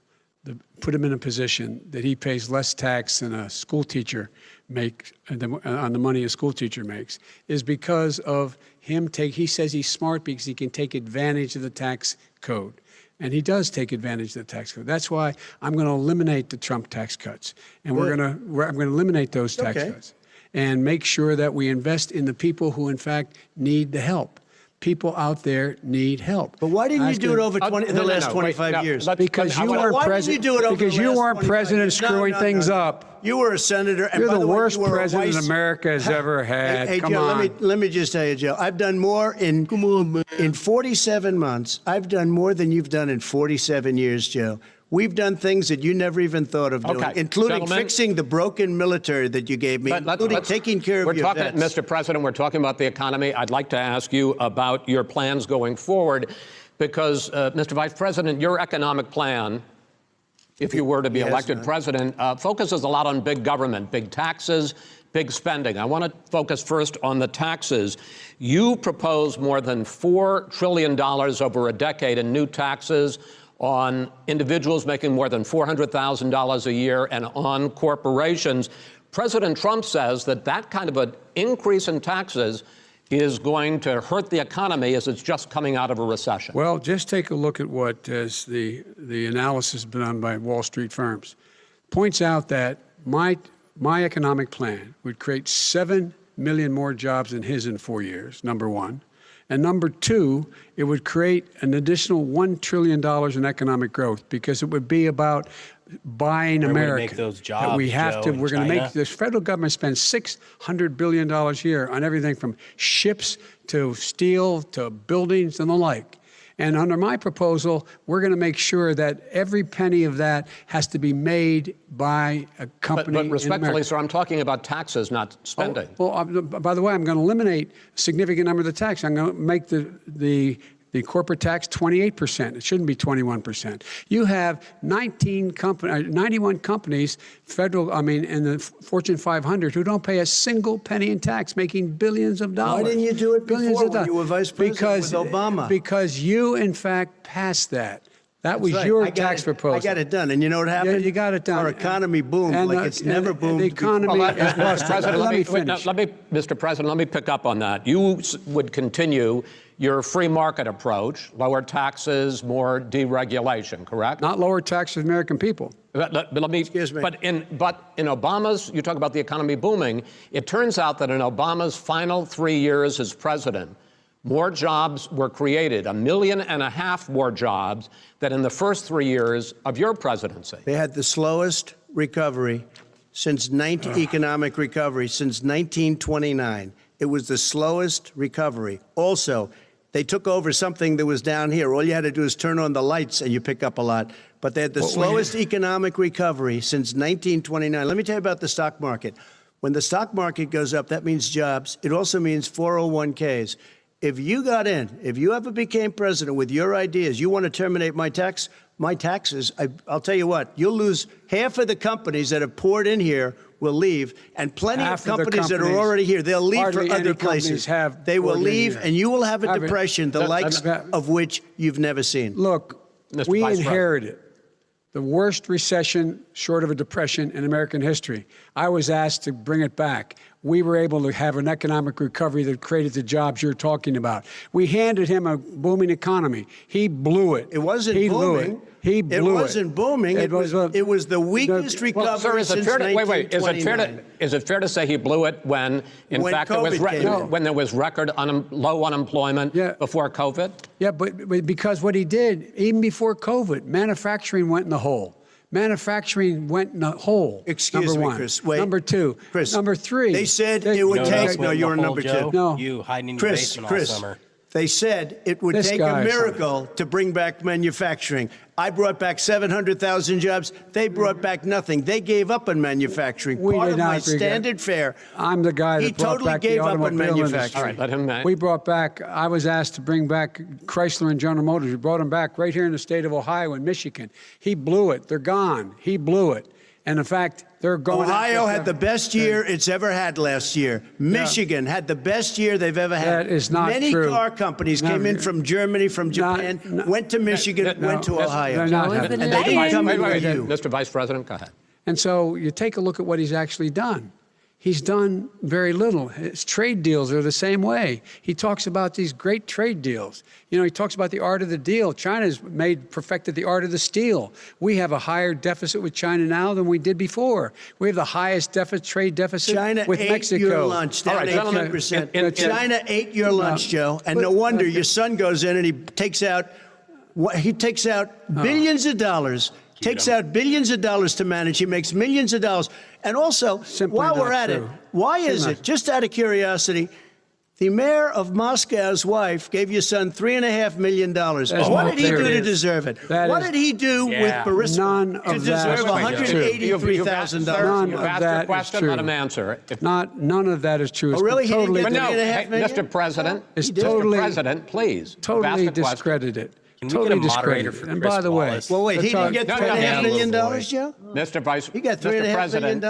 put him in a position that he pays less tax than a school teacher makes on the money a school teacher makes is because of him he says he's smart because he can take advantage of the tax code. And he does take advantage of the tax code. That's why I'm going to eliminate the Trump tax cuts. And I'm going to eliminate those tax cuts and make sure that we invest in the people who, in fact, need the help. People out there need help. But why didn't you do it over the last 25 years? Because you weren't president. Because you weren't president screwing things up. You were a senator. And You're by the way, worst you were president America has ever had. Hey, Come Joe, on. let me just tell you, Joe. I've done more in 47 months. I've done more than you've done in 47 years, Joe. We've done things that you never even thought of doing, including fixing the broken military that you gave me, including taking care of your vets. Mr. President, we're talking about the economy. I'd like to ask you about your plans going forward because, Mr. Vice President, your economic plan, if you were to be elected president, focuses a lot on big government, big taxes, big spending. I want to focus first on the taxes. You propose more than $4 trillion over a decade in new taxes on individuals making more than $400,000 a year and on corporations. President Trump says that that kind of an increase in taxes is going to hurt the economy as it's just coming out of a recession. Well, just take a look at what the analysis done by Wall Street firms. Points out that my economic plan would create 7 million more jobs than his in 4 years, number one. And number two, it would create an additional $1 trillion in economic growth because it would be about buying America. Make those jobs, that we have Joe, to. We're going to make this federal government spend $600 billion a year on everything from ships to steel to buildings and the like. And under my proposal, we're going to make sure that every penny of that has to be made by a company. But respectfully, sir, I'm talking about taxes, not spending. By the way, I'm going to eliminate a significant number of the tax. I'm going to make the corporate tax 28%. It shouldn't be 21%. You have 91 companies, in the Fortune 500 who don't pay a single penny in tax, making billions of dollars. Why didn't you do it before when you were vice president with Obama? Because you, in fact, passed that. That was your tax proposal. I got it done. And you know what happened? Yeah, you got it done. Our economy boomed like it's never boomed. The economy is lost. Let me finish. Mr. President, let me pick up on that. You would continue your free market approach, lower taxes, more deregulation, correct? Not lower taxes for the American people. Excuse me. But in Obama's, you talk about the economy booming, it turns out that in Obama's final 3 years as president, more jobs were created, 1.5 million more jobs than in the first 3 years of your presidency. They had the slowest recovery economic recovery since 1929. It was the slowest recovery. Also, they took over something that was down here. All you had to do is turn on the lights and you pick up a lot. But they had the slowest economic recovery since 1929. Let me tell you about the stock market. When the stock market goes up, that means jobs. It also means 401ks. If you got in, if you ever became president with your ideas, you want to terminate my taxes, I'll tell you what, you'll lose half of the companies that have poured in here will leave, and plenty of companies that are already here, they'll leave for other places. They will leave, and you will have a depression, the likes of which you've never seen. Look, we inherited the worst recession short of a depression in American history. I was asked to bring it back. We were able to have an economic recovery that created the jobs you're talking about. We handed him a booming economy. He blew it. It wasn't booming. He blew it. It wasn't booming. It was the weakest recovery since 1929. Is it fair to say he blew it when fact, there was record low unemployment before COVID? Yeah, but because what he did, even before COVID, manufacturing went in the hole. Manufacturing went in a hole. Excuse number me, one. Chris. Wait. Number two. Chris. Number three. They said it would take. No, you're a number two. No. You hiding in your Chris, basement Chris. all summer. They said it would This take a guy is miracle to bring back manufacturing. I brought back 700,000 jobs. They brought back nothing. They gave up on manufacturing. We Part did of not my forget. standard fare. I'm the guy that He brought totally back gave the up on automobile manufacturing. All right, let him. We brought back, I was asked to bring back Chrysler and General Motors. We brought them back right here in the state of Ohio and Michigan. He blew it. They're gone. He blew it. And in fact, they're going. Ohio had the best year it's ever had last year. Michigan had the best year they've ever had. That is not Many true. car companies No, came in from Germany, from Japan, went to Michigan, went to Ohio. They're not Joe is having the it. And they didn't come in Wait, with you. Mr. Vice President, go ahead. And so you take a look at what he's actually done. He's done very little. His trade deals are the same way. He talks about these great trade deals. You know, he talks about the art of the deal. China's perfected the art of the steal. We have a higher deficit with China now than we did before. We have the highest trade deficit China with ate Mexico. your lunch, down All right, gentlemen, 18%. China ate your lunch, Joe. And no wonder your son goes in and he takes out billions of dollars. Takes out billions of dollars to manage. He makes millions of dollars. And also, Simply while not we're at true. it, why is it, just out of curiosity, the mayor of Moscow's wife gave your son $3.5 million. What not did he do true. to deserve it? That What is- did he do with Burisma None to of that deserve is true. $183,000? None You've of asked that your is question, true. let him answer. None of that is true. Oh, really? He didn't get But no, $3.5 hey, million? Mr. President, It's Mr. totally- President, please. You've Totally asked the question. discredited. Can we Totally get a moderator discredited. for And Chris by the way, Wallace? Well, wait, he didn't Let's get No, no, $3.5 no. million, Little boy. Joe? Mr. Vice, He got Mr. $3.5 million. President,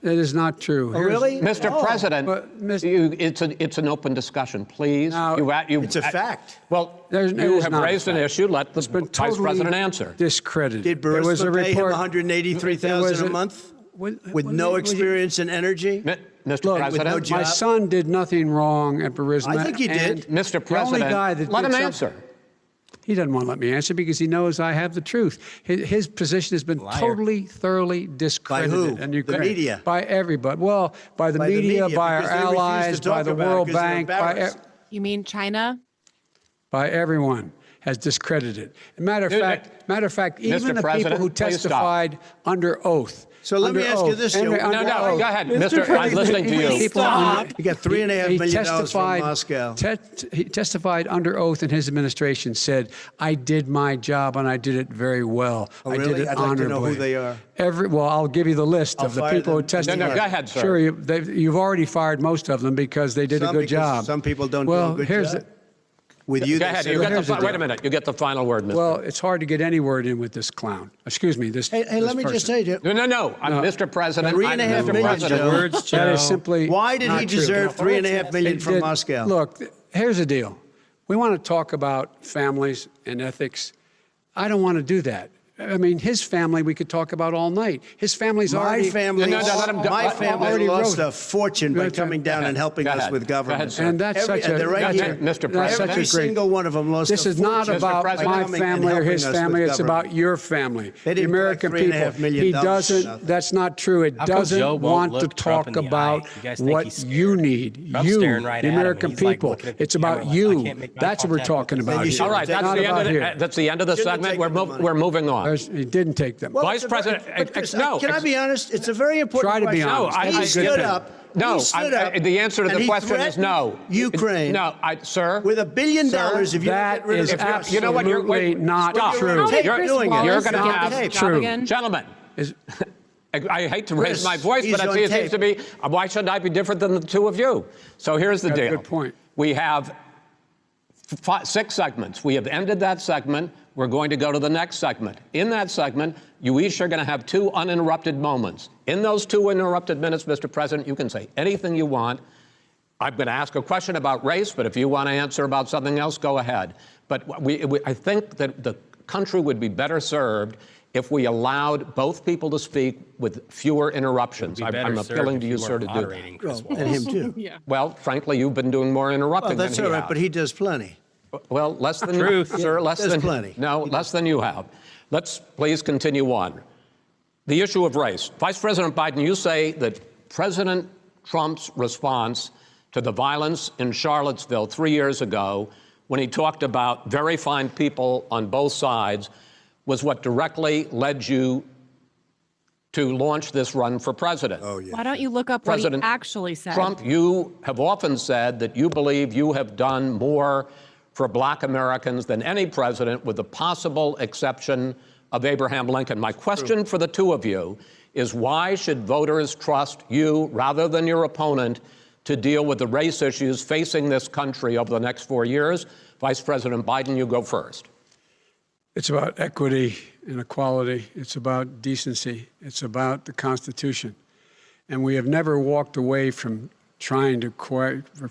That is not true. Oh, Here's- really? Mr. Oh. President, But, Mr. it's an open discussion, please. Now, It's a fact. Well, There's- it you is have not a raised an fact. issue. Let the It's been Vice totally President answer. discredited. Did There was a Burisma pay him report. $183,000 a month with no experience in energy? Mr. Look, President, no my job? son did nothing wrong at Burisma. I think he did. and Mr. the only President, guy that let did him something- answer. He doesn't want to let me answer because he knows I have the truth. His position has been totally, thoroughly discredited. who? And The media? By everybody. Well, by the media, by our because they refuse to allies, by talk the about it World because they're Bank, embarrassed. You mean China? by everyone has discredited. Matter of fact, even Mr. the President, people who please stop. testified under oath. So let me Under ask you oath. this, Joe. Under No, oath. go ahead, Mr. Mr. I'm President, listening to you. people under- He got $3.5 he million from testified- Moscow. He testified under oath in his administration, said, I did my job and I did it very well. Oh, I really? did it I'd like to honorably. know who they are. Well, I'll give you the list I'll of the fire people who them. testified. No, go ahead, sir. Sure, you've already fired most of them because they did a Some good because job. some people don't do well, a good here's job. The, With you, Go they ahead. say You we're- get here's the the wait a deal. minute. You get the final word, Mr. well, it's hard to get any word in with this clown. Excuse me. This. Hey, let me just say, Joe. No. I'm Mr. President. $3.5 I'm Mr. million, President. Joe. That is simply. Why did he not true. deserve $3.5 million It from did- Moscow? Look, here's the deal. We want to talk about families and ethics. I don't want to do that. I mean, his family we could talk about all night. His family's My already. family, No, let him- my let- family already lost wrote- a fortune by Okay. coming down and helping Go us ahead. with Go ahead, government. sir. And that's Every- such a. they're right That's here. it, Mr. That's President. such a Every great. single one of them lost This a is not fortune about President. my coming and family or helping his us with family. It's government. about your family, They the didn't American collect people. $3.5 million He nothing. doesn't. That's not true. It How come Joe doesn't won't want to look Trump talk in the eye? about You guys think what he's scared? you need. Trump's You, staring right the at him, American and he's like people. looking at the It's about camera like, I you. can't make eye That's what we're contact talking with this about. Maybe you here. should All right, Not that's the, about end here. of the, that's the end of the Shouldn't have segment. taken the money. We're moving on. He didn't take them. Well, Vice it's a President, but Chris, no, can I be honest? It's a very important Try to be question. honest. No, He I- stood up. No, he stood up, the answer to and the he question is no. threatened Ukraine. No, sir. With $1 billion, Sir, if you don't that get rid is of the you know what, you're- absolutely wait, not stop. true. How did You're Chris doing it. Wallace You're gonna get have- this Tape. job True. again? Gentlemen, Is- I hate to raise Chris, my voice, he's but on it seems to tape. be, why should I be different than the two of you? So here's the Got a deal. good point. We have 6 segments. We have ended that segment. We're going to go to the next segment. In that segment, you each are going to have 2 uninterrupted moments. In those 2 uninterrupted minutes, Mr. President, you can say anything you want. I'm going to ask a question about race, but if you want to answer about something else, go ahead. But I think that the country would be better served if we allowed both people to speak with fewer interruptions. I'm appealing to you, sir, to do that. Chris And him too. Yeah. Well, frankly, you've been doing more interrupting Well, that's than all he right, has. but he does plenty. Well, less than Truth. sir, less There's than plenty. No, less than you have. Let's please continue on. The issue of race. Vice President Biden, you say that President Trump's response to the violence in Charlottesville 3 years ago, when he talked about very fine people on both sides, was what directly led you to launch this run for president. Oh, yeah. Why don't you look up what he President actually said? Trump, you have often said that you believe you have done more for Black Americans than any president, with the possible exception of Abraham Lincoln. My question for the two of you is, why should voters trust you rather than your opponent to deal with the race issues facing this country over the next 4 years? Vice President Biden, you go first. It's about equity and equality. It's about decency. It's about the Constitution. And we have never walked away from trying to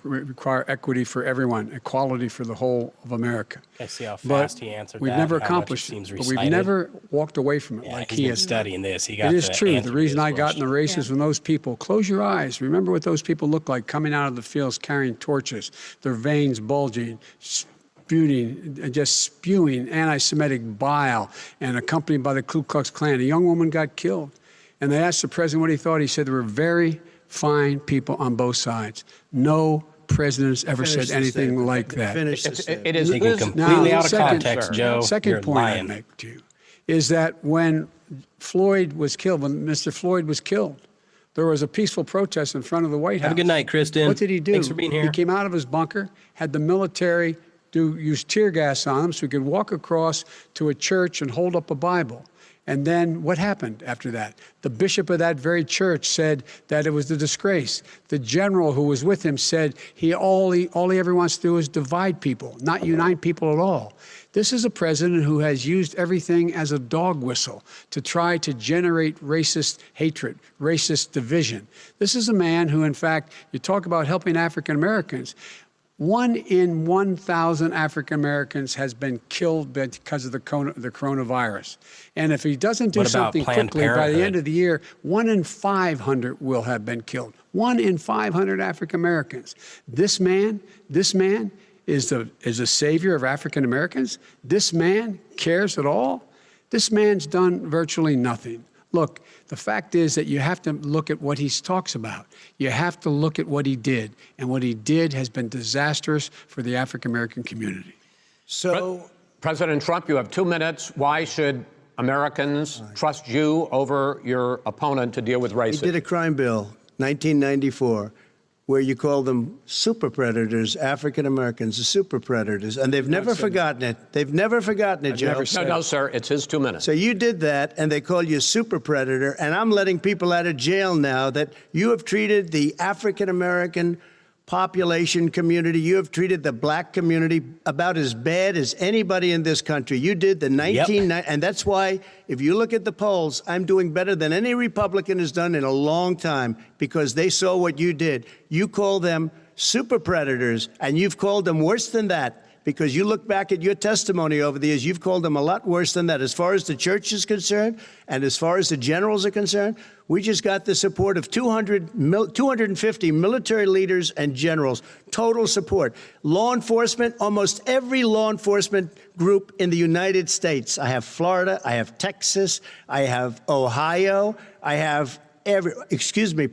require equity for everyone, equality for the whole of America. I see how But fast he answered we've that, never how much it accomplished seems it. But we've recited. never walked away from it Yeah, like he's he been has done. studying this. He got It is the true. answer The to reason this I got in the question. races when those people, close your eyes, remember what those people look like coming out of the fields carrying torches, their veins bulging, just spewing anti-Semitic bile, and accompanied by the Ku Klux Klan. A young woman got killed. And they asked the president what he thought. He said there were very fine people on both sides. No president's ever said anything like that. Finish the statement. It is Taken his- completely Now, out of second- context, sir. Joe. Second You're point I'd lying. make to you is that when Floyd was killed, when Mr. Floyd was killed, there was a peaceful protest in front of the White House. Have a good night, Kristen. What did he do? Thanks for being here. He came out of his bunker, had the military use tear gas on him so he could walk across to a church and hold up a Bible. And then what happened after that? The bishop of that very church said that it was a disgrace. The general who was with him said all he ever wants to do is divide people, not unite people at all. This is a president who has used everything as a dog whistle to try to generate racist hatred, racist division. This is a man who, in fact, you talk about helping African Americans. 1 in 1,000 African Americans has been killed because of the coronavirus. And if he doesn't do What about something Planned quickly, by the end Parenthood? of the year, 1 in 500 will have been killed. 1 in 500 African Americans. This man is a savior of African Americans. This man cares at all. This man's done virtually nothing. Look, the fact is that you have to look at what he talks about. You have to look at what he did. And what he did has been disastrous for the African-American community. So, President Trump, you have 2 minutes. Why should Americans trust you over your opponent to deal with he racism? did a crime bill, 1994, where you call them super predators, African Americans, the super predators, and they've never forgotten it. They've never forgotten it, Joe. No, sir, it's his 2 minutes. So you did that, and they call you a super predator, and I'm letting people out of jail now that you have treated the African American population community, you have treated the black community about as bad as anybody in this country. You did the 1990, and that's why, if you look at the polls, I'm doing better than any Republican has done in a long time, because they saw what you did. You call them super predators, and you've called them worse than that. Because you look back at your testimony over the years, you've called them a lot worse than that. As far as the church is concerned, and as far as the generals are concerned, we just got the support of 250 military leaders and generals, total support. Law enforcement, almost every law enforcement group in the United States. I have Florida, I have Texas, I have Ohio, I have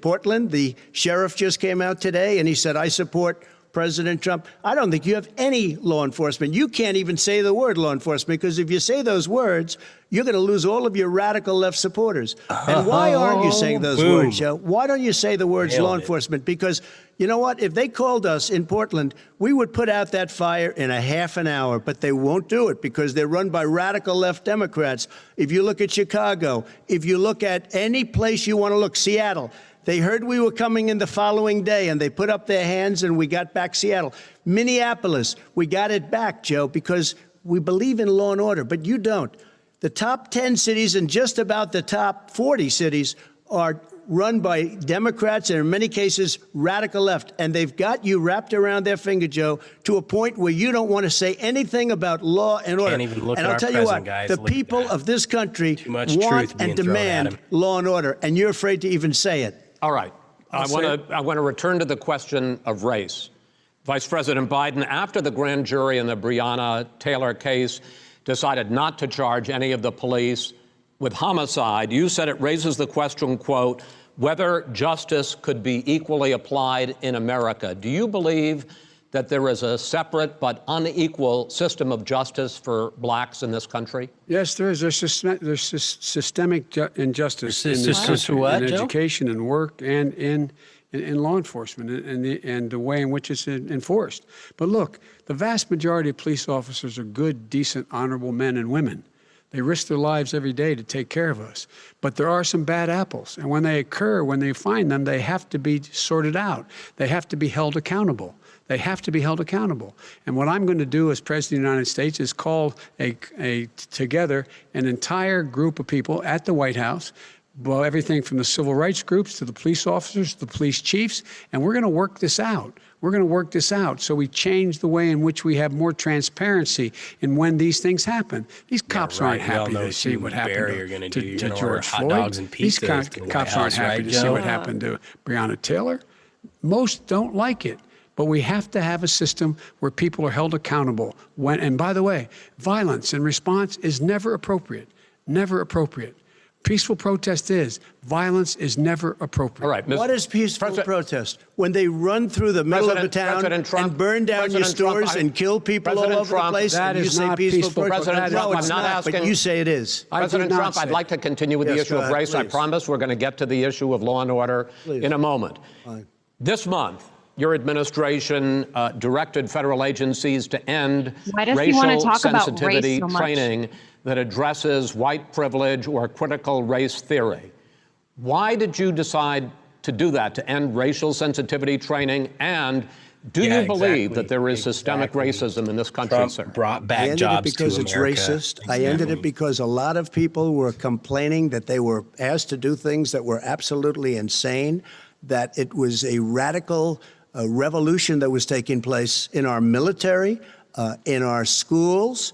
Portland. The sheriff just came out today and he said, I support President Trump. I don't think you have any law enforcement. You can't even say the word law enforcement, because if you say those words, you're going to lose all of your radical left supporters. And why aren't you saying those Boom. words, Joe? Why don't you say the words Nailed law it. enforcement? Because you know what? If they called us in Portland, we would put out that fire in a half an hour, but they won't do it because they're run by radical left Democrats. If you look at Chicago, if you look at any place you want to look, Seattle, they heard we were coming in the following day, and they put up their hands, and we got back Seattle. Minneapolis, we got it back, Joe, because we believe in law and order, but you don't. The top 10 cities and just about the top 40 cities are run by Democrats and, in many cases, radical left. And they've got you wrapped around their finger, Joe, to a point where you don't want to say anything about law and order. Can't even look and at I'll our tell you what, president, guys. the Look at people that. of this country Too much truth want being and thrown at demand him. law and order, and you're afraid to even say it. All right. I want to return to the question of race. Vice President Biden, after the grand jury in the Breonna Taylor case decided not to charge any of the police with homicide, you said it raises the question, quote, whether justice could be equally applied in America. Do you believe that there is a separate but unequal system of justice for blacks in this country? Yes, there is. There's systemic injustice in this Systems for country, what, in Joe? education and work and in law enforcement and the way in which it's enforced. But look, the vast majority of police officers are good, decent, honorable men and women. They risk their lives every day to take care of us. But there are some bad apples. And when they occur, when they find them, they have to be sorted out. They have to be held accountable. They have to be held accountable. And what I'm going to do as President of the United States is call together an entire group of people at the White House, well, everything from the civil rights groups to the police officers, to the police chiefs, and we're going to work this out. We're going to work this out so we change the way in which we have more transparency in when these things happen. These cops aren't happy to see what happened to George Floyd. These cops aren't happy to see what happened to Breonna Taylor. Most don't like it. But we have to have a system where people are held accountable. And by the way, violence in response is never appropriate. Never appropriate. Peaceful protest is. Violence is never appropriate. All right. What is peaceful protest? When they run through the middle of the town and burn down your stores and kill people all over the place, that and you is say not peaceful protest? President Trump, No, it's I'm not asking. but you say it is. President Trump, I'd like to continue with the issue of race. I promise we're going to get to the issue of law and order in a moment. Fine. This month, your administration directed federal agencies to end racial sensitivity training that addresses white privilege or critical race theory. Why did you decide to do that, to end racial sensitivity training? And do you believe that there is systemic racism in this country, Trump sir? brought back I ended jobs it because to it's America. racist. I ended it because a lot of people were complaining that they were asked to do things that were absolutely insane, that it was a radical revolution that was taking place in our military, in our schools,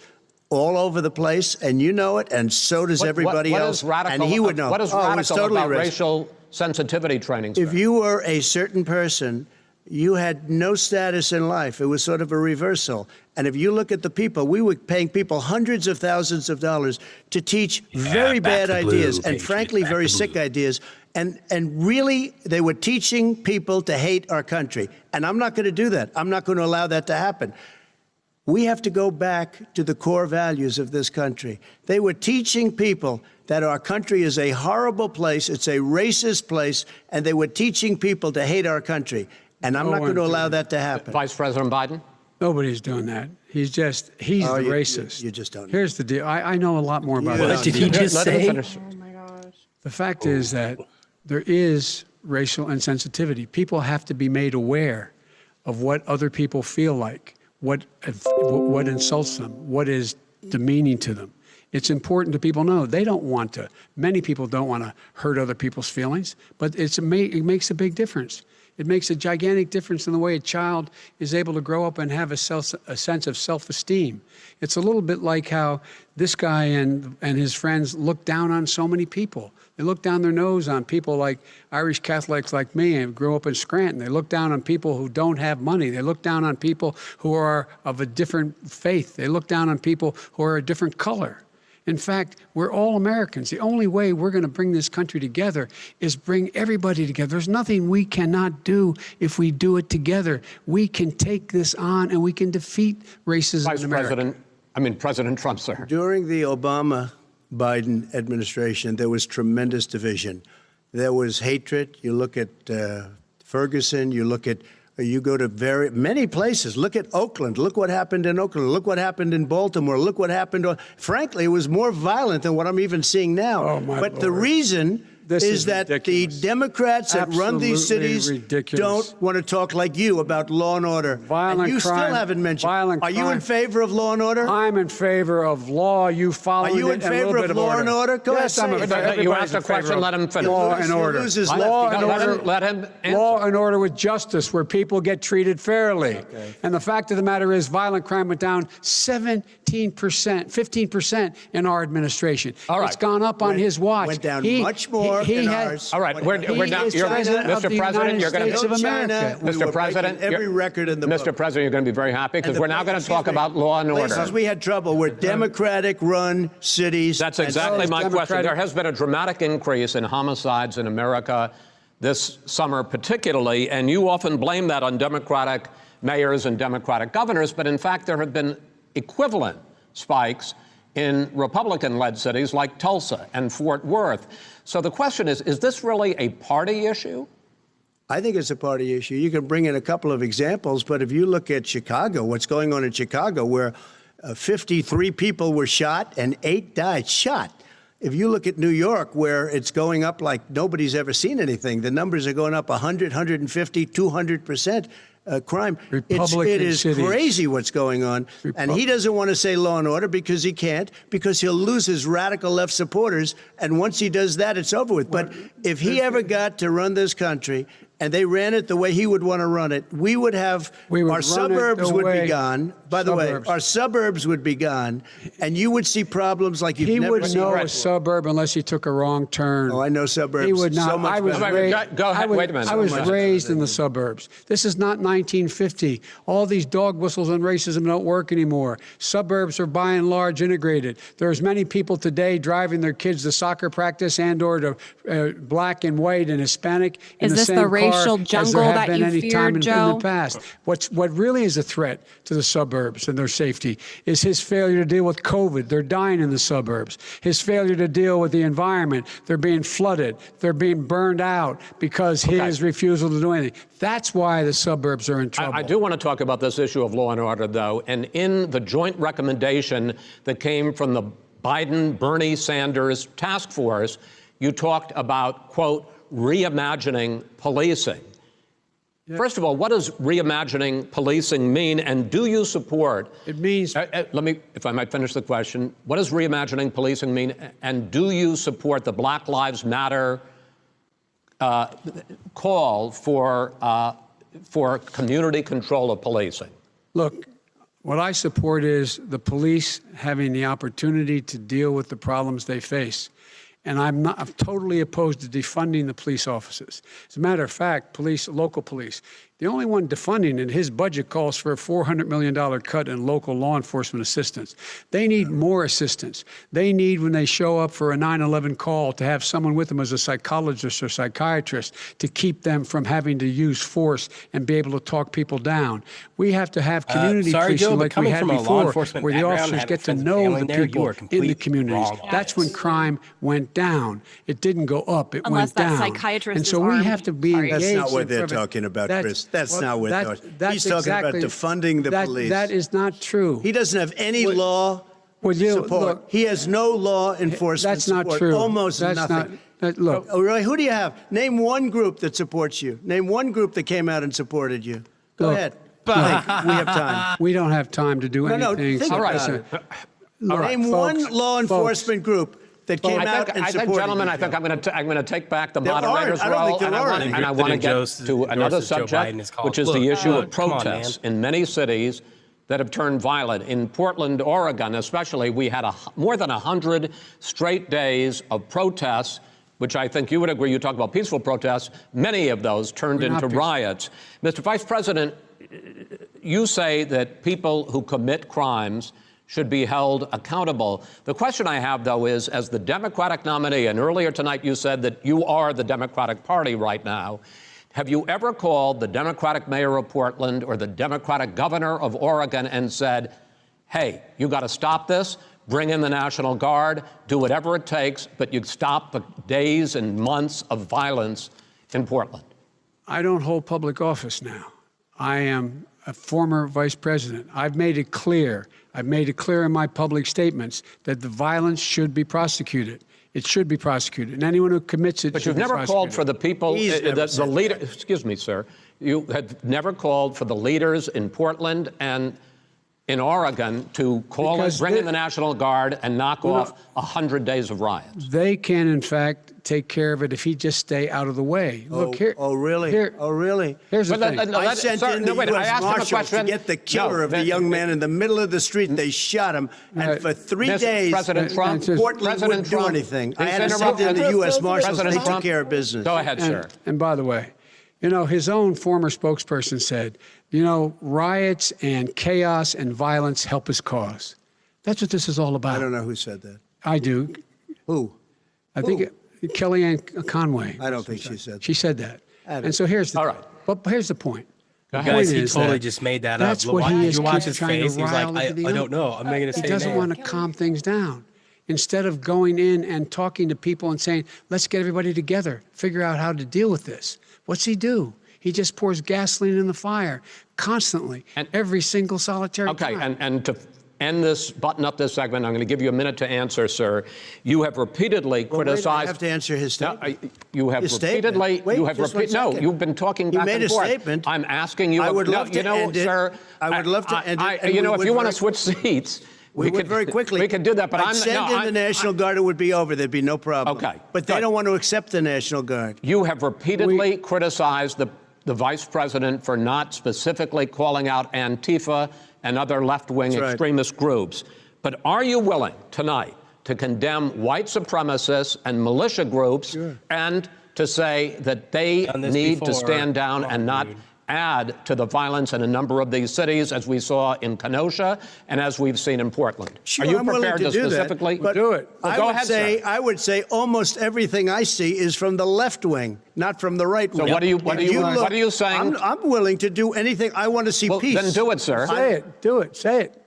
all over the place, and you know it, and so does everybody else. And he would know. What is radical about racial sensitivity training, sir? If you were a certain person, you had no status in life. It was sort of a reversal. And if you look at the people, we were paying people hundreds of thousands of dollars to teach very bad ideas and frankly very sick ideas. And really, they were teaching people to hate our country. And I'm not going to do that. I'm not going to allow that to happen. We have to go back to the core values of this country. They were teaching people that our country is a horrible place, it's a racist place, and they were teaching people to hate our country. And I'm not going to allow that to happen. Vice President Biden? Nobody's doing that. He's the racist. You just don't know. Here's the deal. I know a lot more about that. What did he just say? Oh my gosh. The fact is that there is racial insensitivity. People have to be made aware of what other people feel like, what insults them, what is demeaning to them. It's important to people know they don't want to. Many people don't want to hurt other people's feelings, but it makes a big difference. It makes a gigantic difference in the way a child is able to grow up and have a sense of self-esteem. It's a little bit like how this guy and his friends look down on so many people. They look down their nose on people like Irish Catholics like me and grew up in Scranton. They look down on people who don't have money. They look down on people who are of a different faith. They look down on people who are a different color. In fact, we're all Americans. The only way we're going to bring this country together is bring everybody together. There's nothing we cannot do if we do it together. We can take this on and we can defeat racism in America. President Trump, sir. During the Obama-Biden administration, there was tremendous division. There was hatred. You look at Ferguson, you go to many places. Look at Oakland. Look what happened in Oakland. Look what happened in Baltimore. Look what happened. Frankly, it was more violent than what I'm even seeing now. Oh, my but Lord. the reason is that ridiculous. the Democrats that run these cities ridiculous. don't want to talk like you about law and order. Violent and you crime, still haven't mentioned. violent Are you crime. in favor of law and order? I'm in favor of law. You follow it. Are you in favor of law and order? Go Yes, ahead, I'm in say it. favor. You Everybody's asked a in favor question, of let him finish. Law and He order. loses Law left. and order. Let him answer. Law and order with justice, where people get treated fairly. Okay. And the fact of the matter is, violent crime went down 15% in our administration. All right. It's gone up on his watch. Went down much more in ours. All right, we're now. Mr. President, you're going to. Mr. President, every record in the book. Mr. President, you're going to be very happy because we're now going to talk about law and order. Places we had trouble were Democratic-run cities. That's exactly my question. There has been a dramatic increase in homicides in America this summer, particularly, and you often blame that on Democratic mayors and Democratic governors, but in fact there have been equivalent spikes in Republican-led cities like Tulsa and Fort Worth. So the question is this really a party issue? I think it's a party issue. You can bring in a couple of examples, but if you look at Chicago, what's going on in Chicago, where 53 people were shot and 8 died shot. If you look at New York, where it's going up like nobody's ever seen anything, the numbers are going up 100, 150, 200%. Crime. It is crazy what's going on. And he doesn't want to say law and order because he can't, because he'll lose his radical left supporters. And once he does that, it's over with. But if he ever got to run this country and they ran it the way he would want to run it, our suburbs would be gone. By the way, our suburbs would be gone, and you would see problems like you've never seen. He wouldn't know a suburb unless he took a wrong turn. Oh, I know suburbs. He would not. So much Go ahead. Wait a minute. I was raised in the suburbs. This is not 1950. All these dog whistles and racism don't work anymore. Suburbs are by and large integrated. There's many people today driving their kids to soccer practice and/or to black and white and Hispanic in the same car racial jungle as there have that been you any feared, time in Joe? the past. What really is a threat to the suburbs and their safety is his failure to deal with COVID. They're dying in the suburbs. His failure to deal with the environment. They're being flooded. They're being burned out because his refusal to do anything. That's why the suburbs are in trouble. I do want to talk about this issue of law and order, though. And in the joint recommendation that came from the Biden-Bernie Sanders task force, you talked about, quote, reimagining policing. Yeah. First of all, what does reimagining policing mean, and do you support? It means. Let me, if I might finish the question. What does reimagining policing mean, and do you support the Black Lives Matter call for community control of policing? Look, what I support is the police having the opportunity to deal with the problems they face. And I'm totally opposed to defunding the police officers. As a matter of fact, local police, the only one defunding it, his budget calls for a $400 million cut in local law enforcement assistance. They need more assistance. They need, when they show up for a 9/11 call, to have someone with them as a psychologist or psychiatrist to keep them from having to use force and be able to talk people down. We have to have community policing like we had before, where the officers get to know the people in the communities. That's when crime went down. It didn't go up, it went down. Unless that psychiatrist and so we have to be engaged. That's not what they're talking about, Chris. That's not what he's talking about, defunding the police. That is not true. He doesn't have any law support. Look, he has no law enforcement that's not support. true. Almost nothing. Look. Oh, really? Who do you have? Name one group that supports you. Name one group that came out and supported you. Go ahead. We have time. We don't have time to do anything. Think about it. Name one law enforcement group that came out and supported you. Gentlemen, I think I'm going to take back the moderator's role, and I want to get to another subject, which is the issue of protests in many cities that have turned violent. In Portland, Oregon, especially, we had more than 100 straight days of protests, which I think you would agree. You talk about peaceful protests. Many of those turned into riots. Mr. Vice President, you say that people who commit crimes should be held accountable. The question I have, though, is, as the Democratic nominee, and earlier tonight you said that you are the Democratic Party right now, have you ever called the Democratic mayor of Portland or the Democratic governor of Oregon and said, hey, you got to stop this, bring in the National Guard, do whatever it takes, but you stop the days and months of violence in Portland? I don't hold public office now. I am a former vice president. I've made it clear in my public statements that the violence should be prosecuted. It should be prosecuted, and anyone who commits it. But you've never called for the people, the leader. Excuse me, sir. You have never called for the leaders in Portland and in Oregon to call and bring in the National Guard and knock off 100 days of riots. They can, in fact, take care of it if he just stay out of the way. Look here. Oh, really? Really? Here's the thing. I sent in the U.S. Marshals to get the killer of the young man in the middle of the street. They shot him, and for 3 days, President Trump, Portland wouldn't do anything. I had to send in the U.S. Marshals. They took care of business. Go ahead, sir. And by the way, you know, his own former spokesperson said, you know, riots and chaos and violence help his cause. That's what this is all about. I don't know who said that. I do. Who? I think Kellyanne Conway. I don't think she said that. She said that. And so here's the all right. But here's the point. The Guys, point he is totally that just made that that's up. what he is You watch his trying to face. He was rile like, everything I up. don't know. I'm making a He say doesn't no. want to calm things down. Instead of going in and talking to people and saying, let's get everybody together, figure out how to deal with this. What's he do? He just pours gasoline in the fire constantly, and every single solitary time. Okay, and to end this, button up this segment, I'm going to give you a minute to answer, sir. You have repeatedly criticized. I have to answer his statement. No, you have His repeatedly. statement. Wait, you have just 1 No, second. you've been talking He back made and a forth. statement. I'm asking you. I would love to end it. Sir. I would love to end it, and You we know, if would you want to very- switch seats. We would very quickly. We could do that, but I'd send in the National Guard, it would be over. There'd be no problem. Okay, But they good. don't want to accept the National Guard. You have repeatedly criticized the vice president for not specifically calling out Antifa and other left-wing That's right. extremist groups. But are you willing tonight to condemn white supremacists and militia groups and to say that they Done this need to before. stand down Come on, and not dude. add to the violence in a number of these cities, as we saw in Kenosha and as we've seen in Portland? Sure, are you I'm willing prepared to do that, specifically but do it? Well, I go would ahead, say, sir. I would say almost everything I see is from the left wing, not from the right wing. what are you- If what are you saying? I'm willing to do anything. I want to see Well, peace. then do it, sir. Say it. Do it. Say it.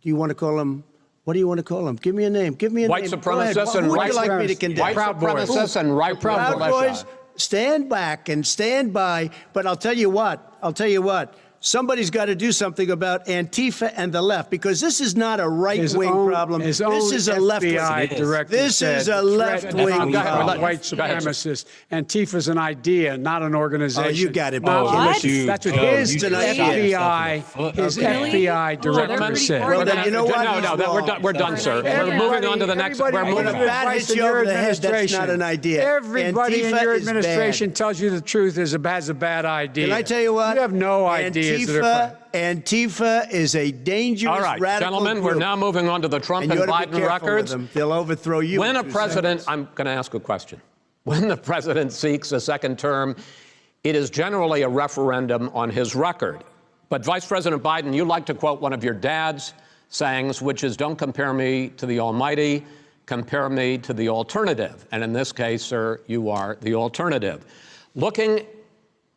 Do you want to call him? What do you want to call him? Give me a name. Give me a White name. Go ahead. supremacists Who and would right you like me to supremacists. condemn? White Proud Boys. supremacists and right Proud militia. Boys, stand back and stand by. But I'll tell you what. Somebody's got to do something about Antifa and the left, because this is not a right-wing problem. His This own is a left-wing. FBI director This said is a the threat left-wing of problem. white Go ahead, sir. supremacists. Antifa's an idea, not an organization. Oh, you got it, Not Bo. militia. What? That's what Joe, his you just shot FBI, his Really? FBI Oh, they're director pretty said. organized. Well, then you know what? No, He's we're wrong. done. We're done, sir. We're Everybody- moving on to the next. We're Everybody moving When a on. bat advice hits in you your over the head, that's administration. not an idea. Everybody in Antifa your is bad. administration tells you the truth has a bad idea. Can I tell you what? You have no ideas that are Antifa is a dangerous All right, radical gentlemen, group. we're now moving on to the Trump And and you ought to be Biden careful with records. them. They'll overthrow you. When in a 2 president, seconds. I'm going to ask a question. When the president seeks a second term, it is generally a referendum on his record. But Vice President Biden, you like to quote one of your dad's sayings, which is, don't compare me to the almighty, compare me to the alternative. And in this case, sir, you are the alternative. Looking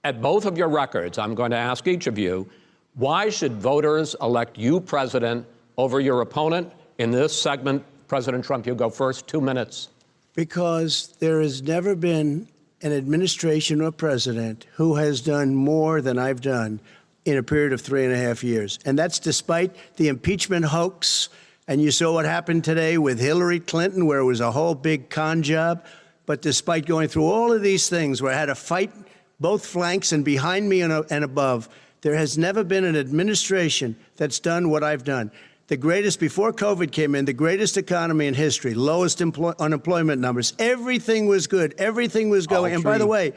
at both of your records, I'm going to ask each of you, why should voters elect you president over your opponent? In this segment, President Trump, you go first, 2 minutes. Because there has never been an administration or president who has done more than I've done in a period of 3.5 years. And that's despite the impeachment hoax. And you saw what happened today with Hillary Clinton, where it was a whole big con job. But despite going through all of these things, where I had to fight both flanks and behind me and above, there has never been an administration that's done what I've done. The greatest, before COVID came in, the greatest economy in history, lowest unemployment numbers. Everything was good. Everything was going. And by the way,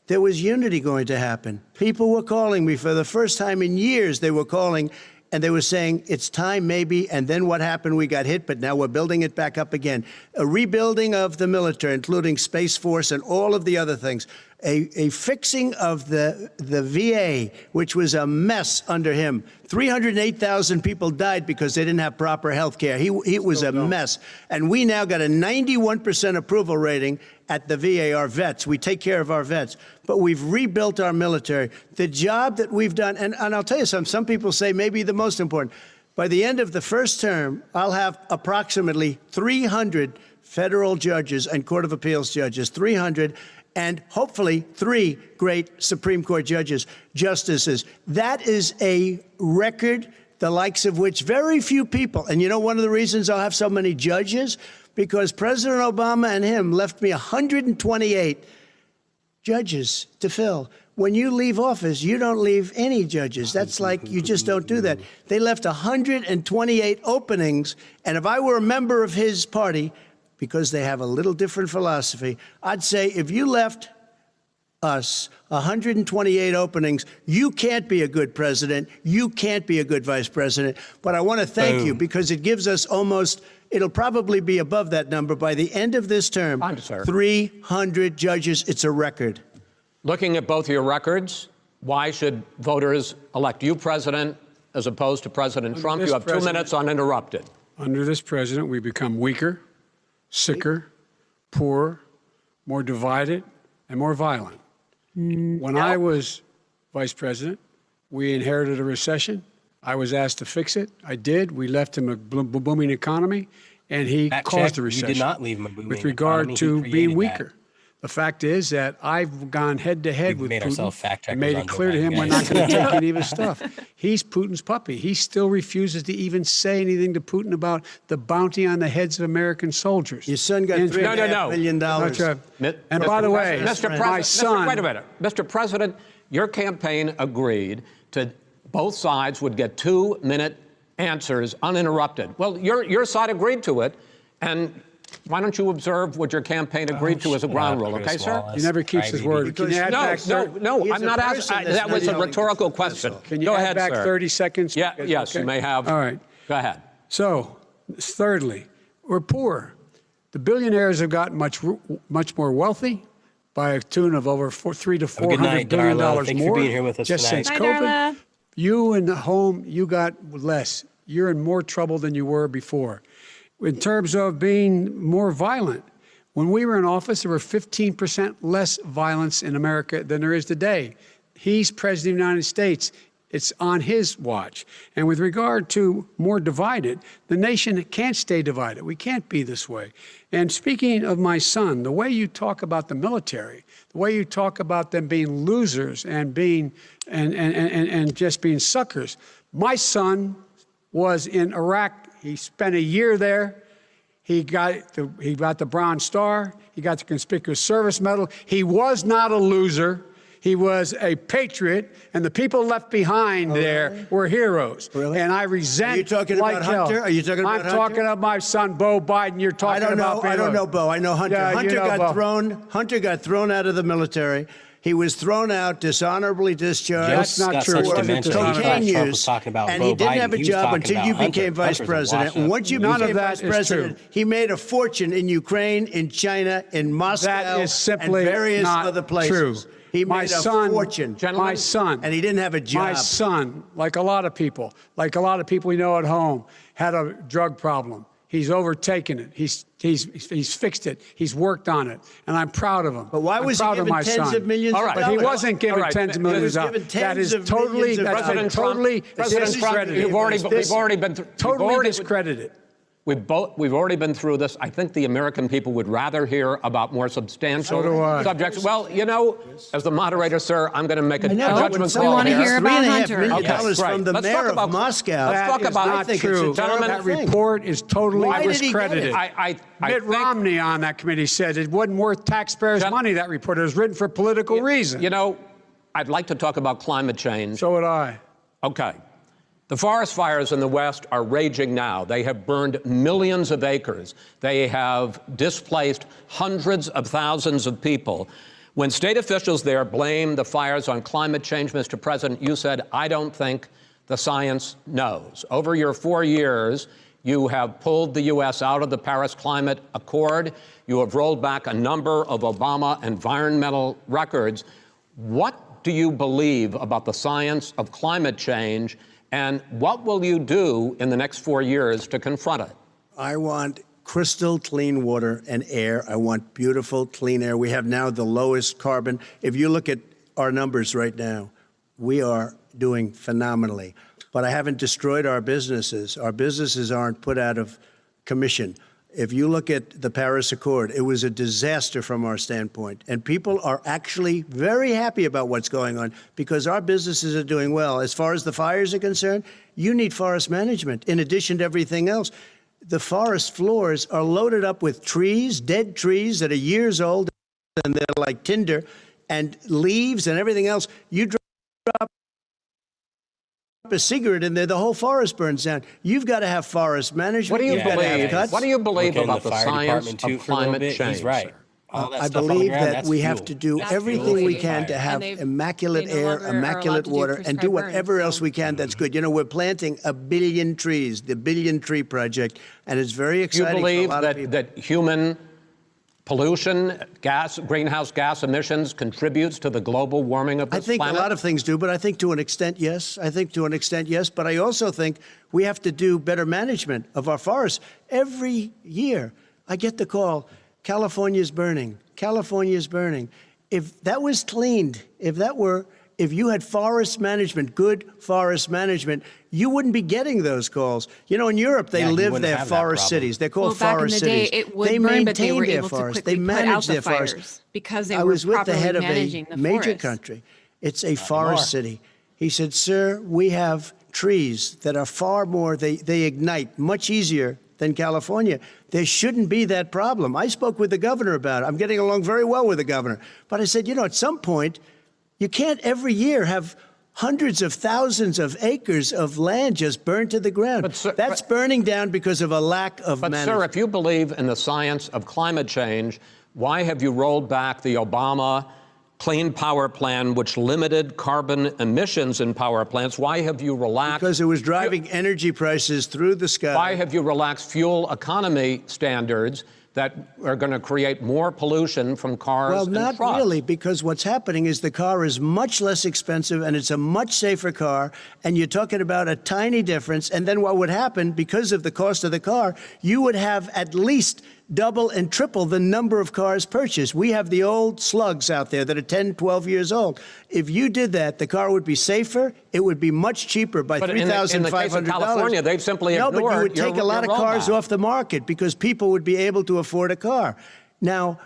there was unity going to happen. People were calling me for the first time in years. They were calling and they were saying, it's time maybe. And then what happened? We got hit, but now we're building it back up again. A rebuilding of the military, including Space Force and all of the other things. A fixing of the VA, which was a mess under him. 308,000 people died because they didn't have proper health care. It was a mess. And we now got a 91% approval rating at the VA, our vets. We take care of our vets. But we've rebuilt our military. The job that we've done, and I'll tell you something, some people say maybe the most important. By the end of the first term, I'll have approximately 300 federal judges and Court of Appeals judges, 300, and hopefully 3 great Supreme Court justices. That is a record, the likes of which very few people, and you know one of the reasons I'll have so many judges? Because President Obama and him left me 128 judges to fill. When you leave office, you don't leave any judges. That's like, you just don't do that. They left 128 openings, and if I were a member of his party, because they have a little different philosophy, I'd say if you left us 128 openings, you can't be a good president, you can't be a good vice president. But I want to thank you, because it gives us almost, it'll probably be above that number by the end of this term. 300 judges. It's a record. Looking at both of your records, why should voters elect you president as opposed to President Trump? You have 2 minutes uninterrupted. Under this president, we become weaker, sicker, poorer, more divided, and more violent. When I was vice president, We inherited a recession. I was asked to fix it. I did. We left him a booming economy, and he Fact caused check, the recession. You did not leave him a booming with regard economy. to He being created weaker. that. The fact is that I've gone head to head We've with made ourselves Putin fact and checkers made on it Joe clear to Biden, him we're guys. not going to take any of his stuff. He's Putin's puppy. He still refuses to even say anything to Putin about the bounty on the heads of American soldiers. Your son got And- $3.5 million. And by the way, Mr. my President, son. wait a minute. Mr. President, your campaign agreed to both sides would get 2-minute answers uninterrupted. Well, your side agreed to it, and why don't you observe what your campaign aged to as a ground rule, okay, Chris sir? Wallace. He never keeps his word. Can you add back No, He's I'm a not person asking. that's That was not a holding rhetorical the question. council. Can you Go add ahead, back sir. 30 seconds? Yeah, yes, Okay. you may have. All right. Go ahead. So, thirdly, we're poor. The billionaires have gotten much more wealthy by a tune of over $300 to Have a good night, $400 billion Darla. Thanks for more being here with us just tonight. since Bye, COVID. Darla. You in the home, you got less. You're in more trouble than you were before. In terms of being more violent, when we were in office, there were 15% less violence in America than there is today. He's president of the United States. It's on his watch. And with regard to more divided, the nation can't stay divided. We can't be this way. And speaking of my son, the way you talk about the military, the way you talk about them being losers and being and just being suckers. My son was in Iraq. He spent a year there. He got the Bronze Star. He got the Conspicuous Service Medal. He was not a loser. He was a patriot, and the people left behind there were heroes. Really? And I resent. Are you talking like about hell. Hunter? Are you talking about I'm Hunter? talking about my son, Beau Biden. You're talking about. I don't know Bo. I know Hunter. Yeah, Hunter you know got Bo. thrown. Hunter got thrown out of the military. He was thrown out, dishonorably discharged. That's not got true. such It wasn't dementia. dishonorable. He thought Cocaine Trump use, was talking about and Beau he didn't Biden. have a He was job talking until about you Hunter. became vice Hunter's a president. washed And up. once you None of became that vice is president, true. he made a fortune in Ukraine, in China, in Moscow, That is simply and various not other places. true. He My made son, a fortune. My son, and he didn't have a job. My son, like a lot of people we know at home, had a drug problem. He's overtaken it. He's fixed it. He's worked on it, and I'm proud of him. But why was he I'm proud of given my tens son. of millions All of right. But he dollars? wasn't given All right. tens of He millions was of given dollars. That tens is of totally, millions of that's dollars. President Trump, totally President Trump, discredited. we've already been through. Totally discredited. We've already been through this. I think the American people would rather hear about more substantial So do I. subjects. Well, you know, as the moderator, sir, I'm going to make a know, judgment we call wanna here. hear about $3.5 Hunter. million Okay, from right. the Let's mayor talk of about- Moscow. Let's talk That is about- not I think true. it's a terrible That thing. report is totally Why did he get it? discredited. I Mitt think- Romney on that committee said it wasn't worth taxpayers' money, that report. It was written for political reasons. You know, I'd like to talk about climate change. So would I. Okay. The forest fires in the West are raging now. They have burned millions of acres. They have displaced hundreds of thousands of people. When state officials there blame the fires on climate change, Mr. President, you said, I don't think the science knows. Over your 4 years, you have pulled the U.S. out of the Paris Climate Accord. You have rolled back a number of Obama environmental records. What do you believe about the science of climate change? And what will you do in the next 4 years to confront it? I want crystal clean water and air. I want beautiful, clean air. We have now the lowest carbon. If you look at our numbers right now, we are doing phenomenally. But I haven't destroyed our businesses. Our businesses aren't put out of commission. If you look at the Paris Accord, it was a disaster from our standpoint. And people are actually very happy about what's going on because our businesses are doing well. As far as the fires are concerned, you need forest management in addition to everything else. The forest floors are loaded up with trees, dead trees that are years old, and they're like tinder, and leaves and everything else. You drop a cigarette in there, the whole forest burns down. You've got to have forest management. What do you You've got to have believe? cuts. What do you believe Look in about the fire science department, of too, for a little climate bit. change? He's right. Sir? All that I stuff on the believe ground, that that's we have fuel. to do That's everything fuel we for can fire. to have And they immaculate no air, longer are allowed immaculate to do water, and do prescribed whatever burns, else so- we can that's good. You know, we're planting 1 billion trees, the Billion Tree Project, and it's very Do you exciting believe for a lot of people. that human pollution, greenhouse gas emissions contributes to the global warming of I this think planet? a lot of things do, but I think to an extent, yes. I think to an extent, yes. But I also think we have to do better management of our forests. Every year, I get the call, California's burning. California's burning. If that was cleaned, if that were if you had forest management, good forest management, you wouldn't be getting those calls. You know, in Europe, they live their forest cities. They're called forest cities. Back in the day, it would they burn, but they maintain were their able to forests. quickly They put out manage the their fires forests. because they I were was with the properly head of managing a the major forest. country. It's a forest city. He said, sir, we have trees that are far more, they ignite much easier than California. There shouldn't be that problem. I spoke with the governor about it. I'm getting along very well with the governor. But I said, you know, at some point, you can't every year have hundreds of thousands of acres of land just burned to the ground. But, sir, that's burning down because of a lack of management. But, sir, if you believe in the science of climate change, why have you rolled back the Obama Clean Power Plan, which limited carbon emissions in power plants? Why have you relaxed? Because it was driving energy prices through the sky. Why have you relaxed fuel economy standards that are going to create more pollution from cars and trucks? Well, not really, because what's happening is the car is much less expensive and it's a much safer car, and you're talking about a tiny difference. And then what would happen, because of the cost of the car, you would have at least double and triple the number of cars purchased. We have the old slugs out there that are 10, 12 years old. If you did that, the car would be safer. It would be much cheaper by $3,500. In the case of California, they've simply ignored No, but you would take a lot of cars off the market because people would be able to afford a car. Now,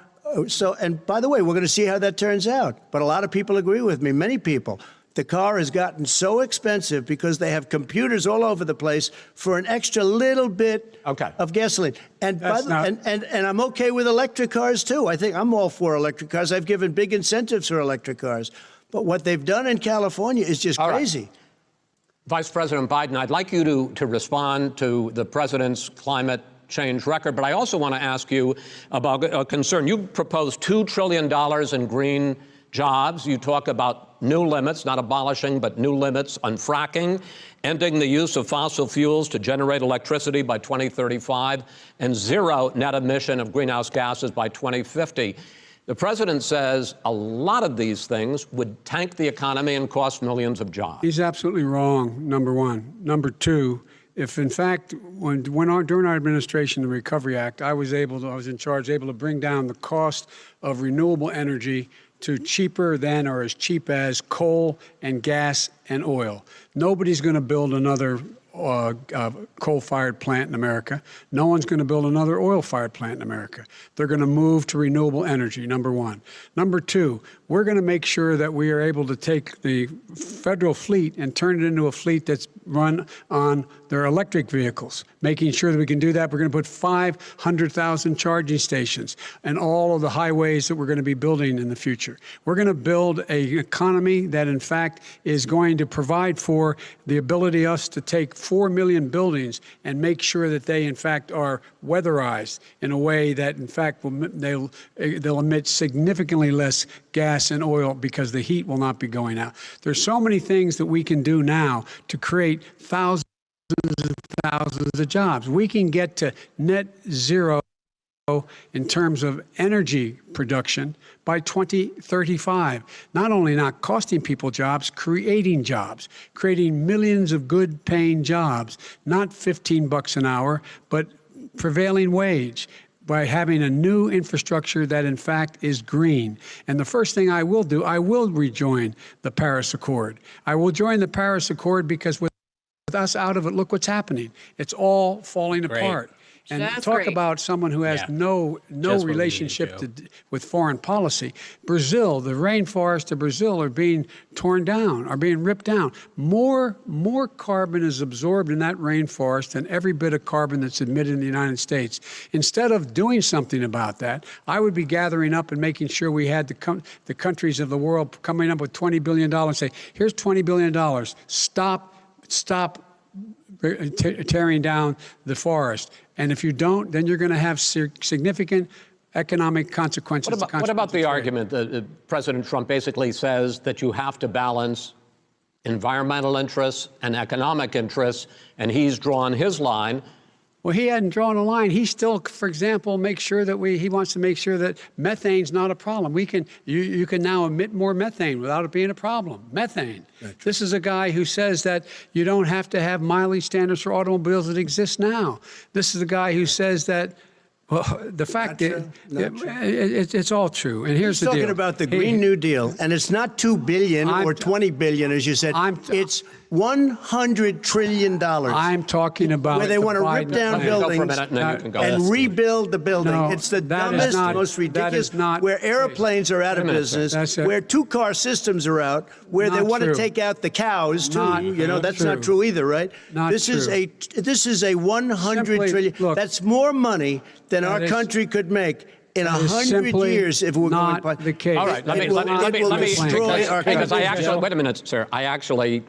and by the way, we're going to see how that turns out. But a lot of people agree with me, many people. The car has gotten so expensive because they have computers all over the place for an extra little bit of gasoline. And I'm okay with electric cars, too. I think I'm all for electric cars. I've given big incentives for electric cars. But what they've done in California is just crazy. Right. Vice President Biden, I'd like you to respond to the president's climate change record, but I also want to ask you about a concern. You proposed $2 trillion in green jobs. You talk about new limits, not abolishing, but new limits on fracking, ending the use of fossil fuels to generate electricity by 2035, and zero net emission of greenhouse gases by 2050. The president says a lot of these things would tank the economy and cost millions of jobs. He's absolutely wrong, number one. Number two, if in fact, during our administration, the Recovery Act, I was in charge, able to bring down the cost of renewable energy to cheaper than or as cheap as coal and gas and oil. Nobody's going to build another coal-fired plant in America. No one's going to build another oil-fired plant in America. They're going to move to renewable energy, number one. Number two, we're going to make sure that we are able to take the federal fleet and turn it into a fleet that's run on their electric vehicles. Making sure that we can do that, we're going to put 500,000 charging stations and all of the highways that we're going to be building in the future. We're going to build an economy that, in fact, is going to provide for the ability of us to take 4 million buildings and make sure that they, in fact, are weatherized in a way that, in fact, they'll emit significantly less gas and oil because the heat will not be going out. There's so many things that we can do now to create thousands and thousands of jobs. We can get to net zero in terms of energy production by 2035. Not only not costing people jobs, creating millions of good paying jobs, not $15 an hour, but prevailing wage, by having a new infrastructure that, in fact, is green. And the first thing I will do, I will rejoin the Paris Accord. I will join the Paris Accord because with us out of it, look what's happening. It's all falling apart. And That's talk great. about someone who has no relationship with foreign policy. Brazil, the rainforests of Brazil are being torn down, are being ripped down. More carbon is absorbed in that rainforest than every bit of carbon that's emitted in the United States. Instead of doing something about that, I would be gathering up and making sure we had the countries of the world coming up with $20 billion and say, here's $20 billion. Stop tearing down the forest. And if you don't, then you're going to have significant economic consequences. What about the argument that President Trump basically says that you have to balance environmental interests and economic interests, and he's drawn his line? Well, he hadn't drawn a line. He still, for example, he wants to make sure that methane's not a problem. You can now emit more methane without it being a problem. Methane. Right. This is a guy who says that you don't have to have mileage standards for automobiles that exist now. This is a guy who says that Well, the fact Not is, true. Not true. it's all true. And here's He's the deal. talking about the Green New Deal, and it's not $2 billion or $20 billion, as you said. It's $100 trillion. I'm talking about where they want to rip Biden down plan. Go for a buildings minute, and then you can go. and rebuild the building. No, It's the that is dumbest, not- most that ridiculous. is not where the airplanes are out of Wait a minute, sir. business, That's it. where two-car systems are out, where they Not want true. to take out the cows too. Not- not that's true. not true either, right? Not this is true. this is a 100 Simply, trillion. look, that's more money than our is- country could make in that is 100 simply years if we're not going. the case. All right, let me destroy our because I country. actually, wait a minute, sir. I actually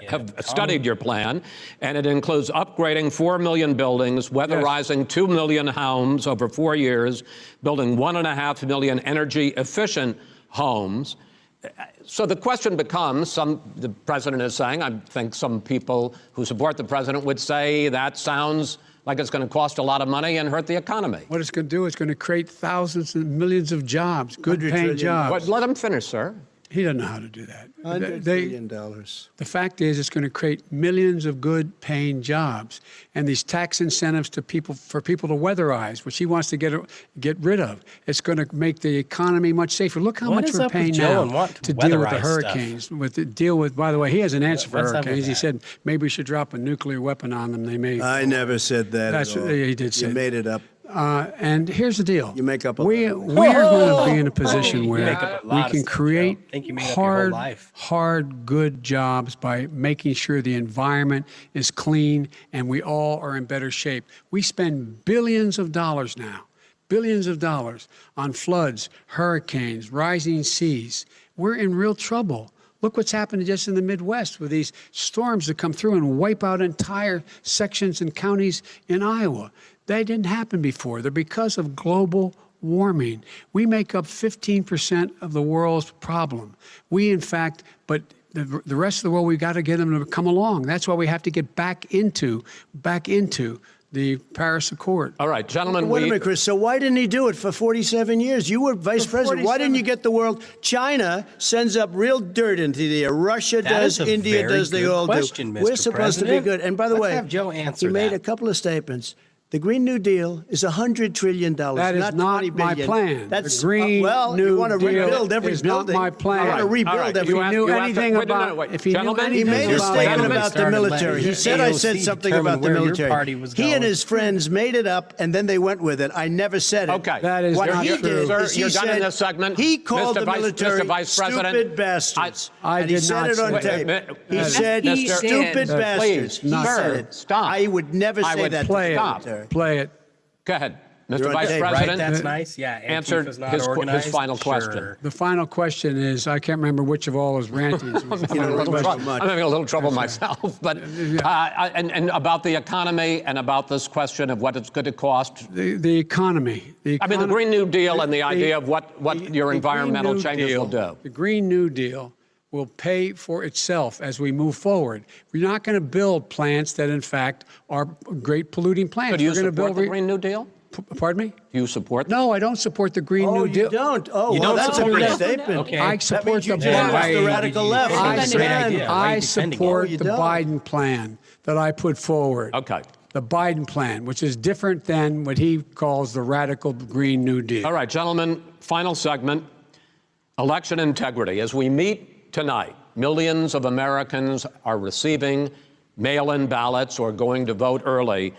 have studied your plan, and it includes upgrading 4 million buildings, weatherizing 2 million homes over 4 years, building 1.5 million energy-efficient homes. So the question becomes, the president is saying, I think some people who support the president would say that sounds like it's going to cost a lot of money and hurt the economy. What it's going to do is going to create thousands and millions of jobs, good $100 paying trillion. jobs. But let him finish, sir. He doesn't know how to do that. $100 billion. The fact is, it's going to create millions of good-paying jobs, and these tax incentives to people for people to weatherize, which he wants to get rid of. It's going to make the economy much safer. Look how What much is we're up with paying Joe now and want to to deal with the weatherize stuff? hurricanes. By the way, he has an answer for What's up with hurricanes. He that? said maybe we should drop a nuclear weapon on them. They may. I never said that That's at all. he did say. You made it up. And here's the deal. You make up a we lot. we are going to be in a position You where make up a we lot of can stuff, create Joe. I think you made up your whole life. hard, good jobs by making sure the environment is clean and we all are in better shape. We spend billions of dollars now, billions of dollars on floods, hurricanes, rising seas. We're in real trouble. Look what's happening just in the Midwest with these storms that come through and wipe out entire sections and counties in Iowa. They didn't happen before. They're because of global warming. We make up 15% of the world's problem. We, in fact, but the rest of the world, we've got to get them to come along. That's why we have to get back into the Paris Accord. All right, gentlemen. Wait a minute, Chris. So why didn't he do it for 47 years? You were vice president. Why didn't you get the world? China sends up real dirt into the air. Russia That does. is a India very does. They good all question, do. Mr. We're supposed to be President. good. And by the Let's way, have Joe answer he made that. a couple of statements. The Green New Deal is $100 trillion. That is not not $20 my billion. plan. That's The Green well, New you want to Deal rebuild every is not building. my plan. You want to All rebuild right, every. you have- knew you have to- anything wait a about- minute, wait. if he knew Gentlemen, He anything made a about statement that, about the started military. letting He said I said AOC something determine about the where your military. party was He and going. his friends made it up, and then they went with it. I never said it. Okay. That is What not he true. did Sir, is he you're done in said this segment. he called Mr. the Vice- military Mr. Vice President, stupid bastards. I and he did said not it on say tape. that. He Yes, said he did. stupid bastards. Please, He sir, said it. stop. I would never I say would that to Play the Stop. it. military. Play it. Go ahead, Mr. You're on Vice tape, right? President. That's nice. Yeah. answered Antifa's not his organized. final Sure. question. The final question is, I can't remember which of all his rantings. I'm having a little trouble myself, but and about the economy and about this question of what it's going to cost. The economy. I mean, the Green New Deal and the idea of what your the environmental Green New changes Deal- will do. The Green New Deal will pay for itself as we move forward. We're not going to build plants that, in fact, are great polluting plants. So do you We're going to support build the Green New Deal? Pardon me? Do you support? No, I don't support the Green Oh, New Deal. you don't? Oh, You well, don't that's a support great it? statement. Okay. I That support means you the just lost the Biden. radical left. I That's a great idea. Why are you I defending it? support you the don't. Biden plan that I put forward. Okay. The Biden plan, which is different than what he calls the radical Green New Deal. All right, gentlemen, final segment, election integrity. As we meet tonight, millions of Americans are receiving mail-in ballots or going to vote early.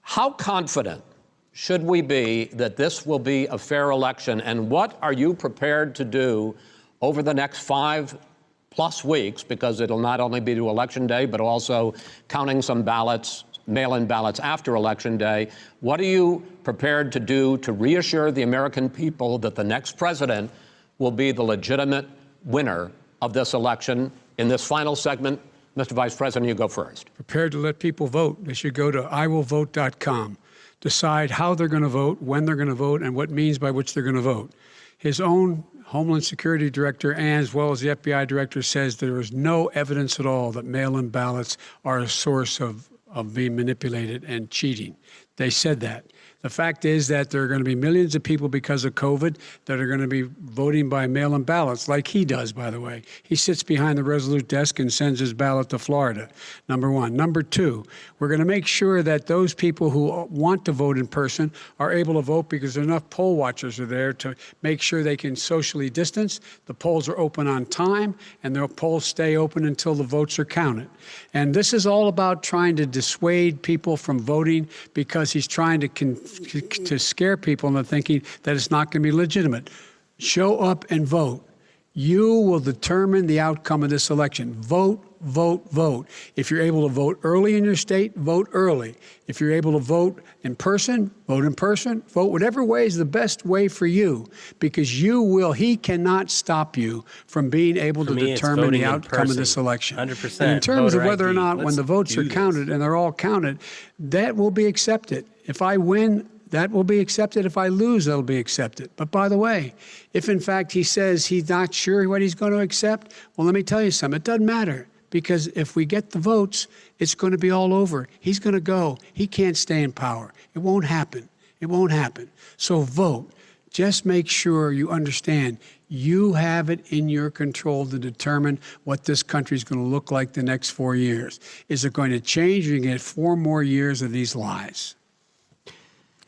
How confident should we be that this will be a fair election? And what are you prepared to do over the next 5+ weeks, because it'll not only be to Election Day, but also counting some ballots, mail-in ballots after Election Day. What are you prepared to do to reassure the American people that the next president will be the legitimate winner of this election? In this final segment, Mr. Vice President, you go first. Prepared to let people vote. They should go to iwillvote.com, decide how they're going to vote, when they're going to vote, and what means by which they're going to vote. His own Homeland Security Director, and as well as the FBI Director, says there is no evidence at all that mail-in ballots are a source of being manipulated and cheating. They said that. The fact is that there are going to be millions of people because of COVID that are going to be voting by mail-in ballots, like he does, by the way. He sits behind the Resolute desk and sends his ballot to Florida, number one. Number two, we're going to make sure that those people who want to vote in person are able to vote because enough poll watchers are there to make sure they can socially distance. The polls are open on time, and the polls stay open until the votes are counted. And this is all about trying to dissuade people from voting because he's trying to scare people into thinking that it's not going to be legitimate. Show up and vote. You will determine the outcome of this election. Vote, vote, vote. If you're able to vote early in your state, vote early. If you're able to vote in person, vote in person. Vote whatever way is the best way for you, because he cannot stop you from being able to determine the outcome of this election. 100%. And in terms of whether or ID. not when the votes are counted and they're all counted, that will be accepted. If I win, that will be accepted. If I lose, that'll be accepted. But by the way, if in fact he says he's not sure what he's going to accept, well, let me tell you something. It doesn't matter, because if we get the votes, it's going to be all over. He's going to go. He can't stay in power. It won't happen. It won't happen. So vote. Just make sure you understand you have it in your control to determine what this country is going to look like the next 4 years. Is it going to change? You're going to get 4 more years of these lies.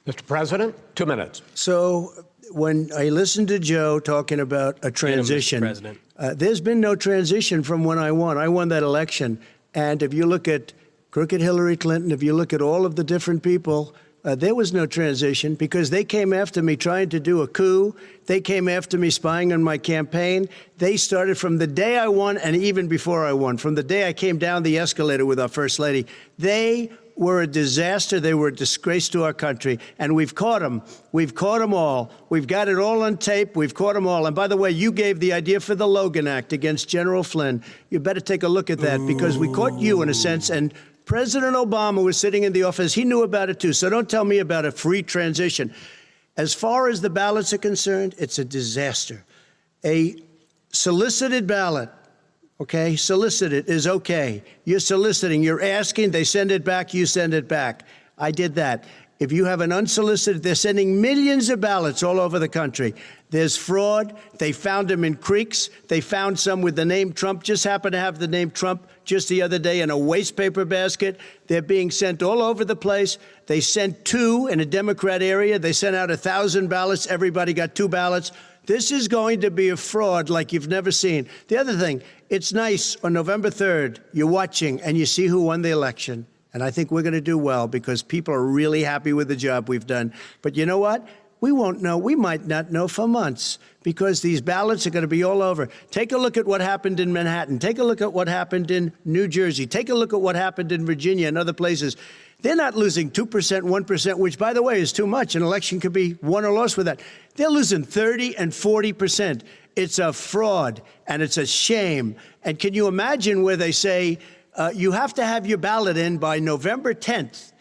Mr. President, 2 minutes. So when I listened to Joe talking about a transition, there's been no transition from when I won. I won that election. And if you look at crooked Hillary Clinton, if you look at all of the different people, there was no transition, because they came after me trying to do a coup. They came after me spying on my campaign. They started from the day I won, and even before I won, from the day I came down the escalator with our First Lady. They were a disaster. They were a disgrace to our country. And we've caught them. We've caught them all. We've got it all on tape. We've caught them all. And by the way, you gave the idea for the Logan Act against General Flynn. You better take a look at that, because we caught you in a sense. And President Obama was sitting in the office. He knew about it too. So don't tell me about a free transition. As far as the ballots are concerned, it's a disaster. A solicited ballot, okay, solicited is okay. You're soliciting, you're asking, they send it back, you send it back. I did that. If you have an unsolicited, they're sending millions of ballots all over the country. There's fraud. They found them in creeks. They found some with the name Trump, just happened to have the name Trump just the other day in a waste paper basket. They're being sent all over the place. They sent 2 in a Democrat area. They sent out 1,000 ballots. Everybody got 2 ballots. This is going to be a fraud like you've never seen. The other thing, it's nice on November 3rd, you're watching and you see who won the election. And I think we're going to do well, because people are really happy with the job we've done. But you know what? We won't know. We might not know for months, because these ballots are going to be all over. Take a look at what happened in Manhattan. Take a look at what happened in New Jersey. Take a look at what happened in Virginia and other places. They're not losing 2%, 1%, which, by the way, is too much. An election could be won or lost with that. They're losing 30 and 40%. It's a fraud, and it's a shame. And can you imagine where they say, you have to have your ballot in by November 10th.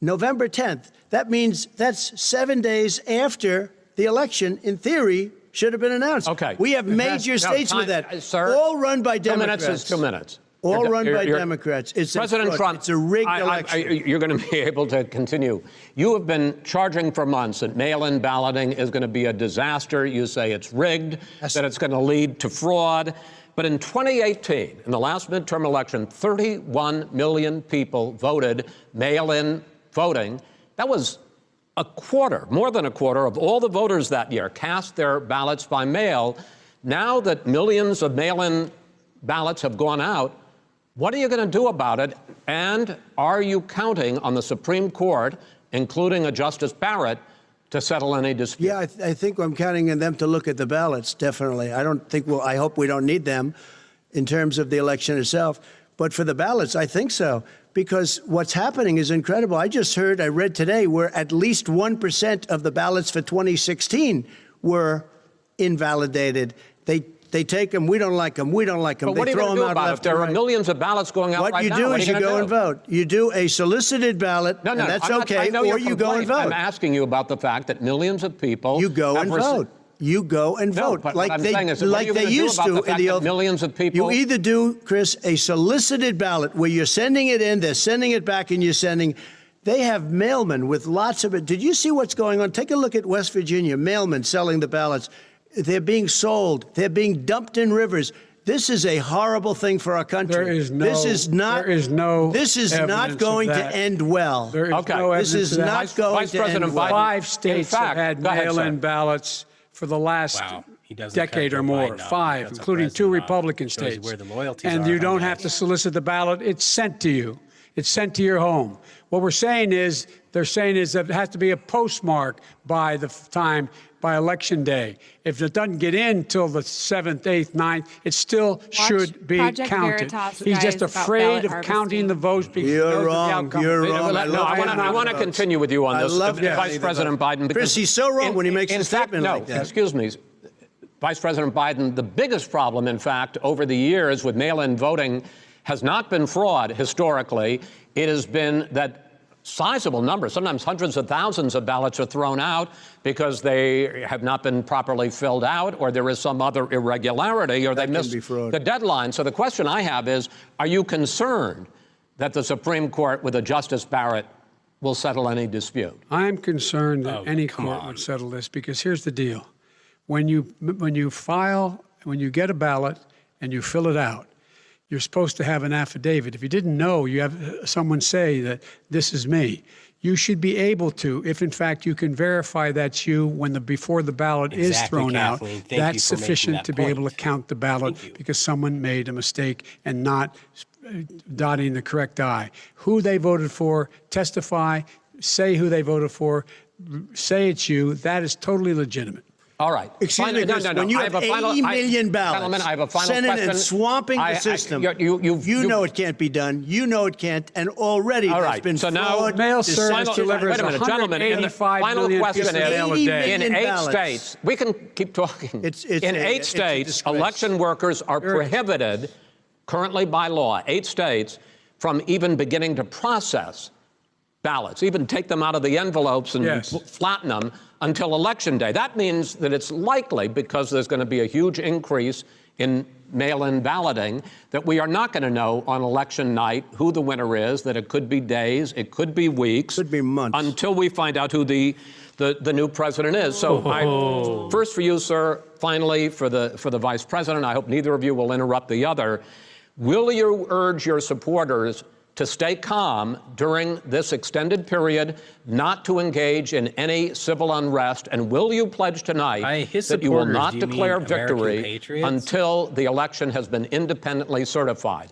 November 10th. That means that's 7 days after the election, in theory, should have been announced. Okay. We have major states with that. Sir, all run by 2 Democrats. minutes is 2 minutes. All run by Democrats. It's President Trump, it's a rigged election. You're going to be able to continue. You have been charging for months that mail-in balloting is going to be a disaster. You say it's rigged, that it's going to lead to fraud. But in 2018, in the last midterm election, 31 million people voted mail-in voting. That was a quarter, more than a quarter of all the voters that year cast their ballots by mail. Now that millions of mail-in ballots have gone out, what are you going to do about it? And are you counting on the Supreme Court, including a Justice Barrett, to settle any dispute? Yeah, I think I'm counting on them to look at the ballots, definitely. I hope we don't need them in terms of the election itself. But for the ballots, I think so, because what's happening is incredible. I read today, where at least 1% of the ballots for 2016 were invalidated. They take them, we don't like them, we don't like them. But what are you going to do about it? There are millions of ballots going out right now. What you do is you go and vote. You do a solicited ballot, and that's okay, or you go and vote. I'm asking you about the fact that millions of people... You go and vote. You go and vote. But like they used to in the oath. Millions of people... You either do, Chris, a solicited ballot where you're sending it in, they're sending it back, and you're sending... They have mailmen with lots of it. Did you see what's going on? Take a look at West Virginia, mailmen selling the ballots. They're being sold. They're being dumped in rivers. This is a horrible thing for our country. This is not going to end well. There is no evidence This is not going to end well. 5 states have had mail-in ballots for the last decade or more. 5, including 2 Republican states. Where the loyalties and are you don't have to solicit the ballot. It's sent to you. It's sent to your home. What they're saying is that it has to be a postmark by election day. If it doesn't get in till the 7th, 8th, 9th, it still should be counted. He's just afraid of counting the votes because he knows the outcome. You're wrong. I want to continue with you on this, Vice President Biden. Chris, he's so wrong when he makes a statement like that. Excuse me. Vice President Biden, the biggest problem, in fact, over the years with mail-in voting has not been fraud historically. It has been that sizable numbers, sometimes hundreds of thousands of ballots are thrown out because they have not been properly filled out, or there is some other irregularity, or they missed the deadline. So the question I have is, are you concerned that the Supreme Court with a Justice Barrett will settle any dispute? I'm concerned that any court would settle this, because here's the deal. When you get a ballot and you fill it out, you're supposed to have an affidavit. If you didn't know, you have someone say that this is me. You should be able to, if in fact you can verify that's you before the ballot is thrown out, that's sufficient to be able to count the ballot because someone made a mistake and not dotting the correct I. Who they voted for, testify, say who they voted for, say it's you, that is totally legitimate. All right. Excuse me, Chris, when you have 80 million ballots, Senate and swamping the system, you know it can't be done. You know it can't, and already there's been fraud. Mail service delivers 185 million question is in 8 states. We can keep talking. In 8 states, election workers are prohibited currently by law, 8 states, from even beginning to process ballots, even take them out of the envelopes and flatten them until Election Day. That means that it's likely, because there's going to be a huge increase in mail-in balloting, that we are not going to know on election night who the winner is, that it could be days, it could be weeks. Could be months. Until we find out who the new president is. So first for you, sir, finally for the vice president, I hope neither of you will interrupt the other. Will you urge your supporters to stay calm during this extended period, not to engage in any civil unrest? And will you pledge tonight that you will not declare victory until the election has been independently certified?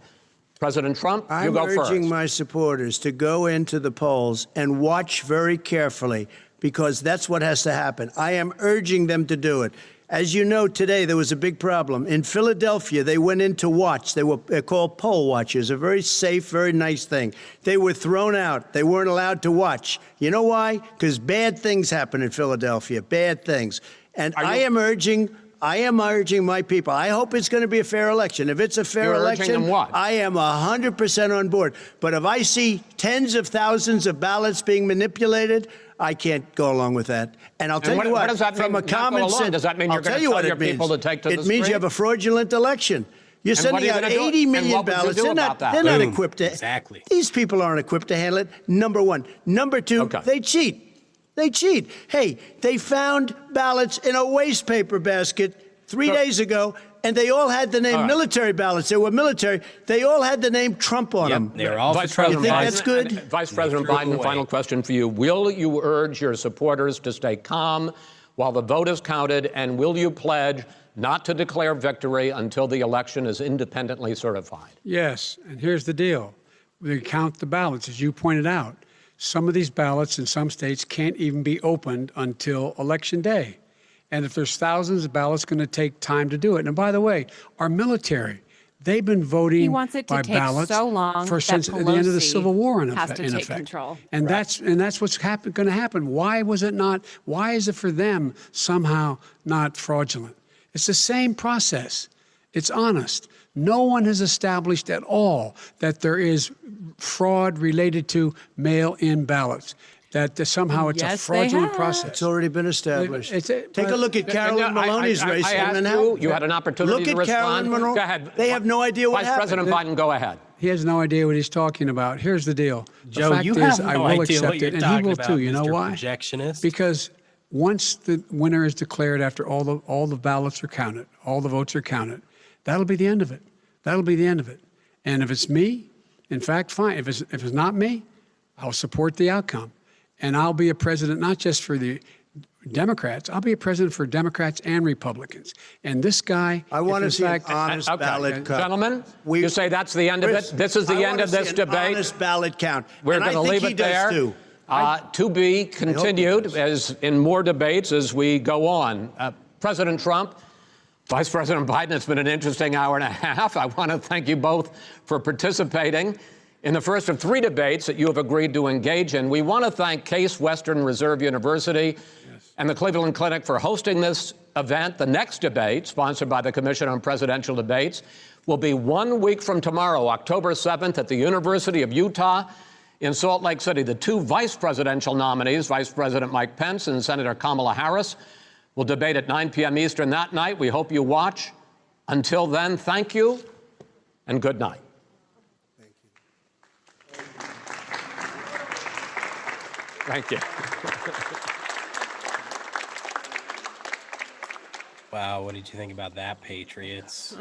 President Trump, you go first. I'm urging my supporters to go into the polls and watch very carefully, because that's what has to happen. I am urging them to do it. As you know, today there was a big problem. In Philadelphia, they went in to watch. They're called poll watchers, a very safe, very nice thing. They were thrown out. They weren't allowed to watch. You know why? Because bad things happen in Philadelphia, bad things. And I am urging my people. I hope it's going to be a fair election. If it's a fair election, I am 100% on board. But if I see tens of thousands of ballots being manipulated, I can't go along with that. And I'll tell you what, from a common sense, does that mean you're going to tell your people to take to the street? It means you have a fraudulent election. You're sending out 80 million ballots. They're not equipped to. Exactly. These people aren't equipped to handle it. Number one. Number two, they cheat. They cheat. Hey, they found ballots in a waste paper basket 3 days ago, and they all had the name military ballots. They were military. They all had the name Trump on them. They're all Vice President Biden. That's good? Vice President Biden, final question for you. Will you urge your supporters to stay calm while the vote is counted, and will you pledge not to declare victory until the election is independently certified? Yes, and here's the deal. We count the ballots, as you pointed out. Some of these ballots in some states can't even be opened until Election Day. And if there's thousands of ballots, it's going to take time to do it. And by the way, our military, they've been voting by ballots since the end of the Civil War, in effect. And that's what's going to happen. Why was it not? Why is it for them somehow not fraudulent? It's the same process. It's honest. No one has established at all that there is fraud related to mail-in ballots, that somehow it's a fraudulent process. It's already been established. Take a look at Carolyn Maloney's race in Manhattan. You had an opportunity to respond. Look at Carolyn Maloney. Go ahead. They have no idea what happened. Vice President Biden, go ahead. He has no idea what he's talking about. Here's the deal. The Joe, fact you is, have I no will idea what accept you're it, and he talking will about, too. You know Mr. why? Projectionist. Because once the winner is declared, after all the ballots are counted, all the votes are counted, that'll be the end of it. That'll be the end of it. And if it's me, in fact, fine. If it's not me, I'll support the outcome, and I'll be a president not just for the Democrats. I'll be a president for Democrats and Republicans. And this guy, I want to in see an fact, honest ballot count. Gentlemen, you say that's the end of Chris, it? This is the I end wanna of this see an debate? honest ballot count. We're And I going to think leave he it does there. too. To be continued does. as in more debates as we go on. President Trump, Vice President Biden, it's been an interesting hour and a half. I want to thank you both for participating in the first of 3 debates that you have agreed to engage in. We want to thank Case Western Reserve University and the Cleveland Clinic for hosting this event. The next debate, sponsored by the Commission on Presidential Debates, will be 1 week from tomorrow, October 7th, at the University of Utah in Salt Lake City. The 2 vice presidential nominees, Vice President Mike Pence and Senator Kamala Harris, will debate at 9 p.m. Eastern that night. We hope you watch. Until then, thank you and good night. Thank you. Wow, what did you think about that, Patriots?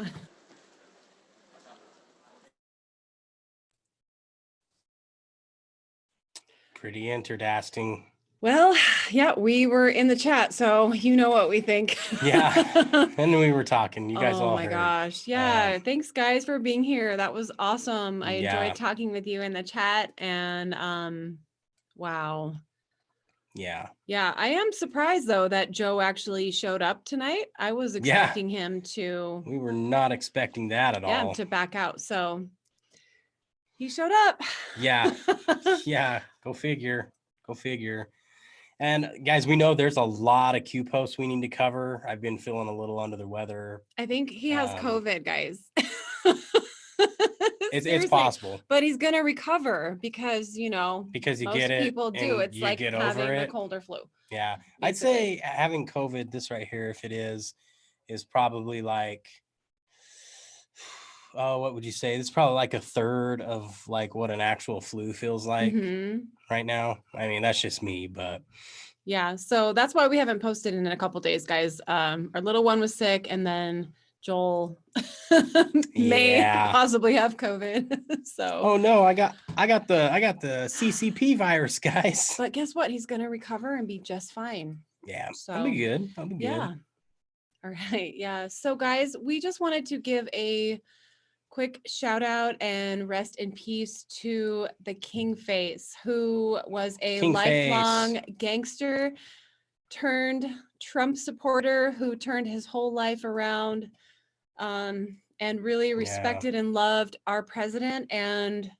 Pretty interesting. Well, yeah, we were in the chat, so you know what we think. Yeah, and we were talking. You guys all Oh my heard. gosh. Yeah. Thanks guys for being here. That was awesome. I Yeah. enjoyed talking with you in the chat, and wow. Yeah. Yeah, I am surprised though that Joe actually showed up tonight. I was expecting him to We were not expecting that at all. to back out. So he showed up. Yeah. Yeah. Go figure. Go figure. And guys, we know there's a lot of Q posts we need to cover. I've been feeling a little under the weather. I think he has COVID, guys. It's Seriously. possible. But he's gonna recover because Because you most get it. people do. and It's you like get having over a it. cold or flu. Yeah. I'd basically. say having COVID, this right here, if it is probably like, oh, what would you say? It's probably like a third of like what an actual flu feels like Mhm. right now. I mean, that's just me, but Yeah, so that's why we haven't posted in a couple days, guys. Our little one was sick, and then Joel may Yeah. possibly have COVID. So, oh no, I got the CCP virus, guys. but guess what? He's gonna recover and be just fine. Yeah, So, I'll be good. I'll be good. Yeah. All right. Yeah. So, guys, we just wanted to give a quick shout out and rest in peace to the KingFace, who was a KingFace. lifelong gangster turned Trump supporter who turned his whole life around, and really respected and loved our president. And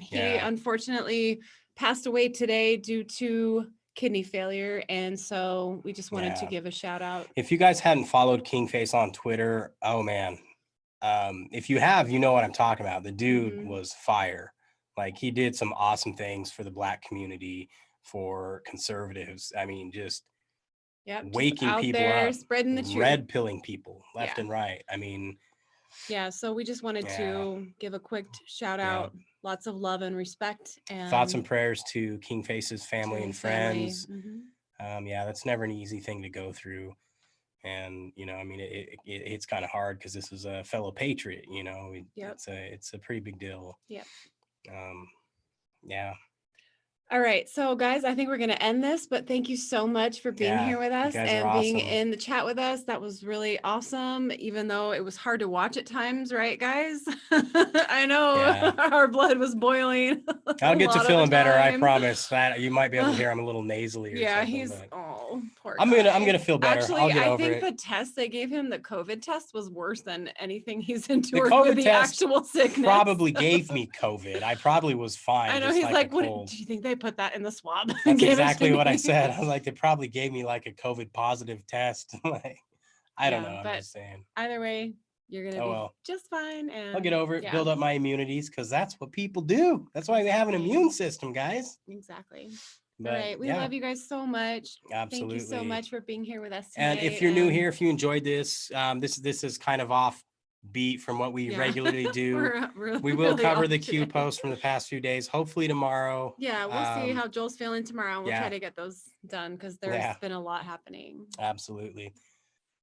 he unfortunately passed away today due to kidney failure. And so we just wanted to give a shout out. If you guys hadn't followed KingFace on Twitter, oh man. If you have, you know what I'm talking about. The dude was fire. Like he did some awesome things for the Black community, for conservatives. I mean, just waking out people there, up, spreading the truth. red pilling people left and right. I mean, yeah. So we just wanted to give a quick shout out. Lots of love and respect. And thoughts and prayers to KingFace's family and friends. Mm-hmm. Yeah, that's never an easy thing to go through. And, I mean, it's kind of hard because this is a fellow patriot, it's a pretty big deal. Yeah. Yeah. All right. So guys, I think we're going to end this, but thank you so much for being here with us and being in the chat with us. That was really awesome, even though it was hard to watch at times, right, guys? I know our blood was boiling. I'll get to feeling better. I promise that you might be able to hear I'm a little nasally or something. He's poor I'm guy. gonna feel better. Actually, I'll get I over think it. the test they gave him, the COVID test, was worse than anything he's endured COVID with the test actual sickness. Probably gave me COVID. I probably was fine. I know, just he's like, what do you think they put that in the swab? That's exactly what I said. I was like, they probably gave me like a COVID positive test. Like, I don't know. I'm just saying. Either way, you're gonna be just fine, and I'll get over it. Build up my immunities, because that's what people do. That's why they have an immune system, guys. Exactly. But, all right, we love you guys so much. Absolutely. Thank you so much for being here with us tonight. And if you're new here, if you enjoyed this, this is kind of off beat from what we Yeah. regularly do. We will really cover off the Q today. posts from the past few days, hopefully tomorrow. Yeah, we'll see Um, how Joel's feeling tomorrow, and we'll yeah. try to get those done because there's Yeah. been a lot happening. Absolutely.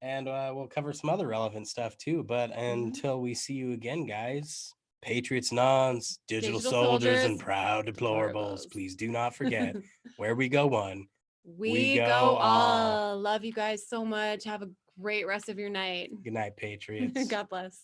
And we'll cover some other relevant stuff too. But until we see you again, guys, Patriots, nuns, digital soldiers, and proud deplorables, please do not forget where we go one. We go all. Love you guys so much. Have a great rest of your night. Good night, Patriots. God bless.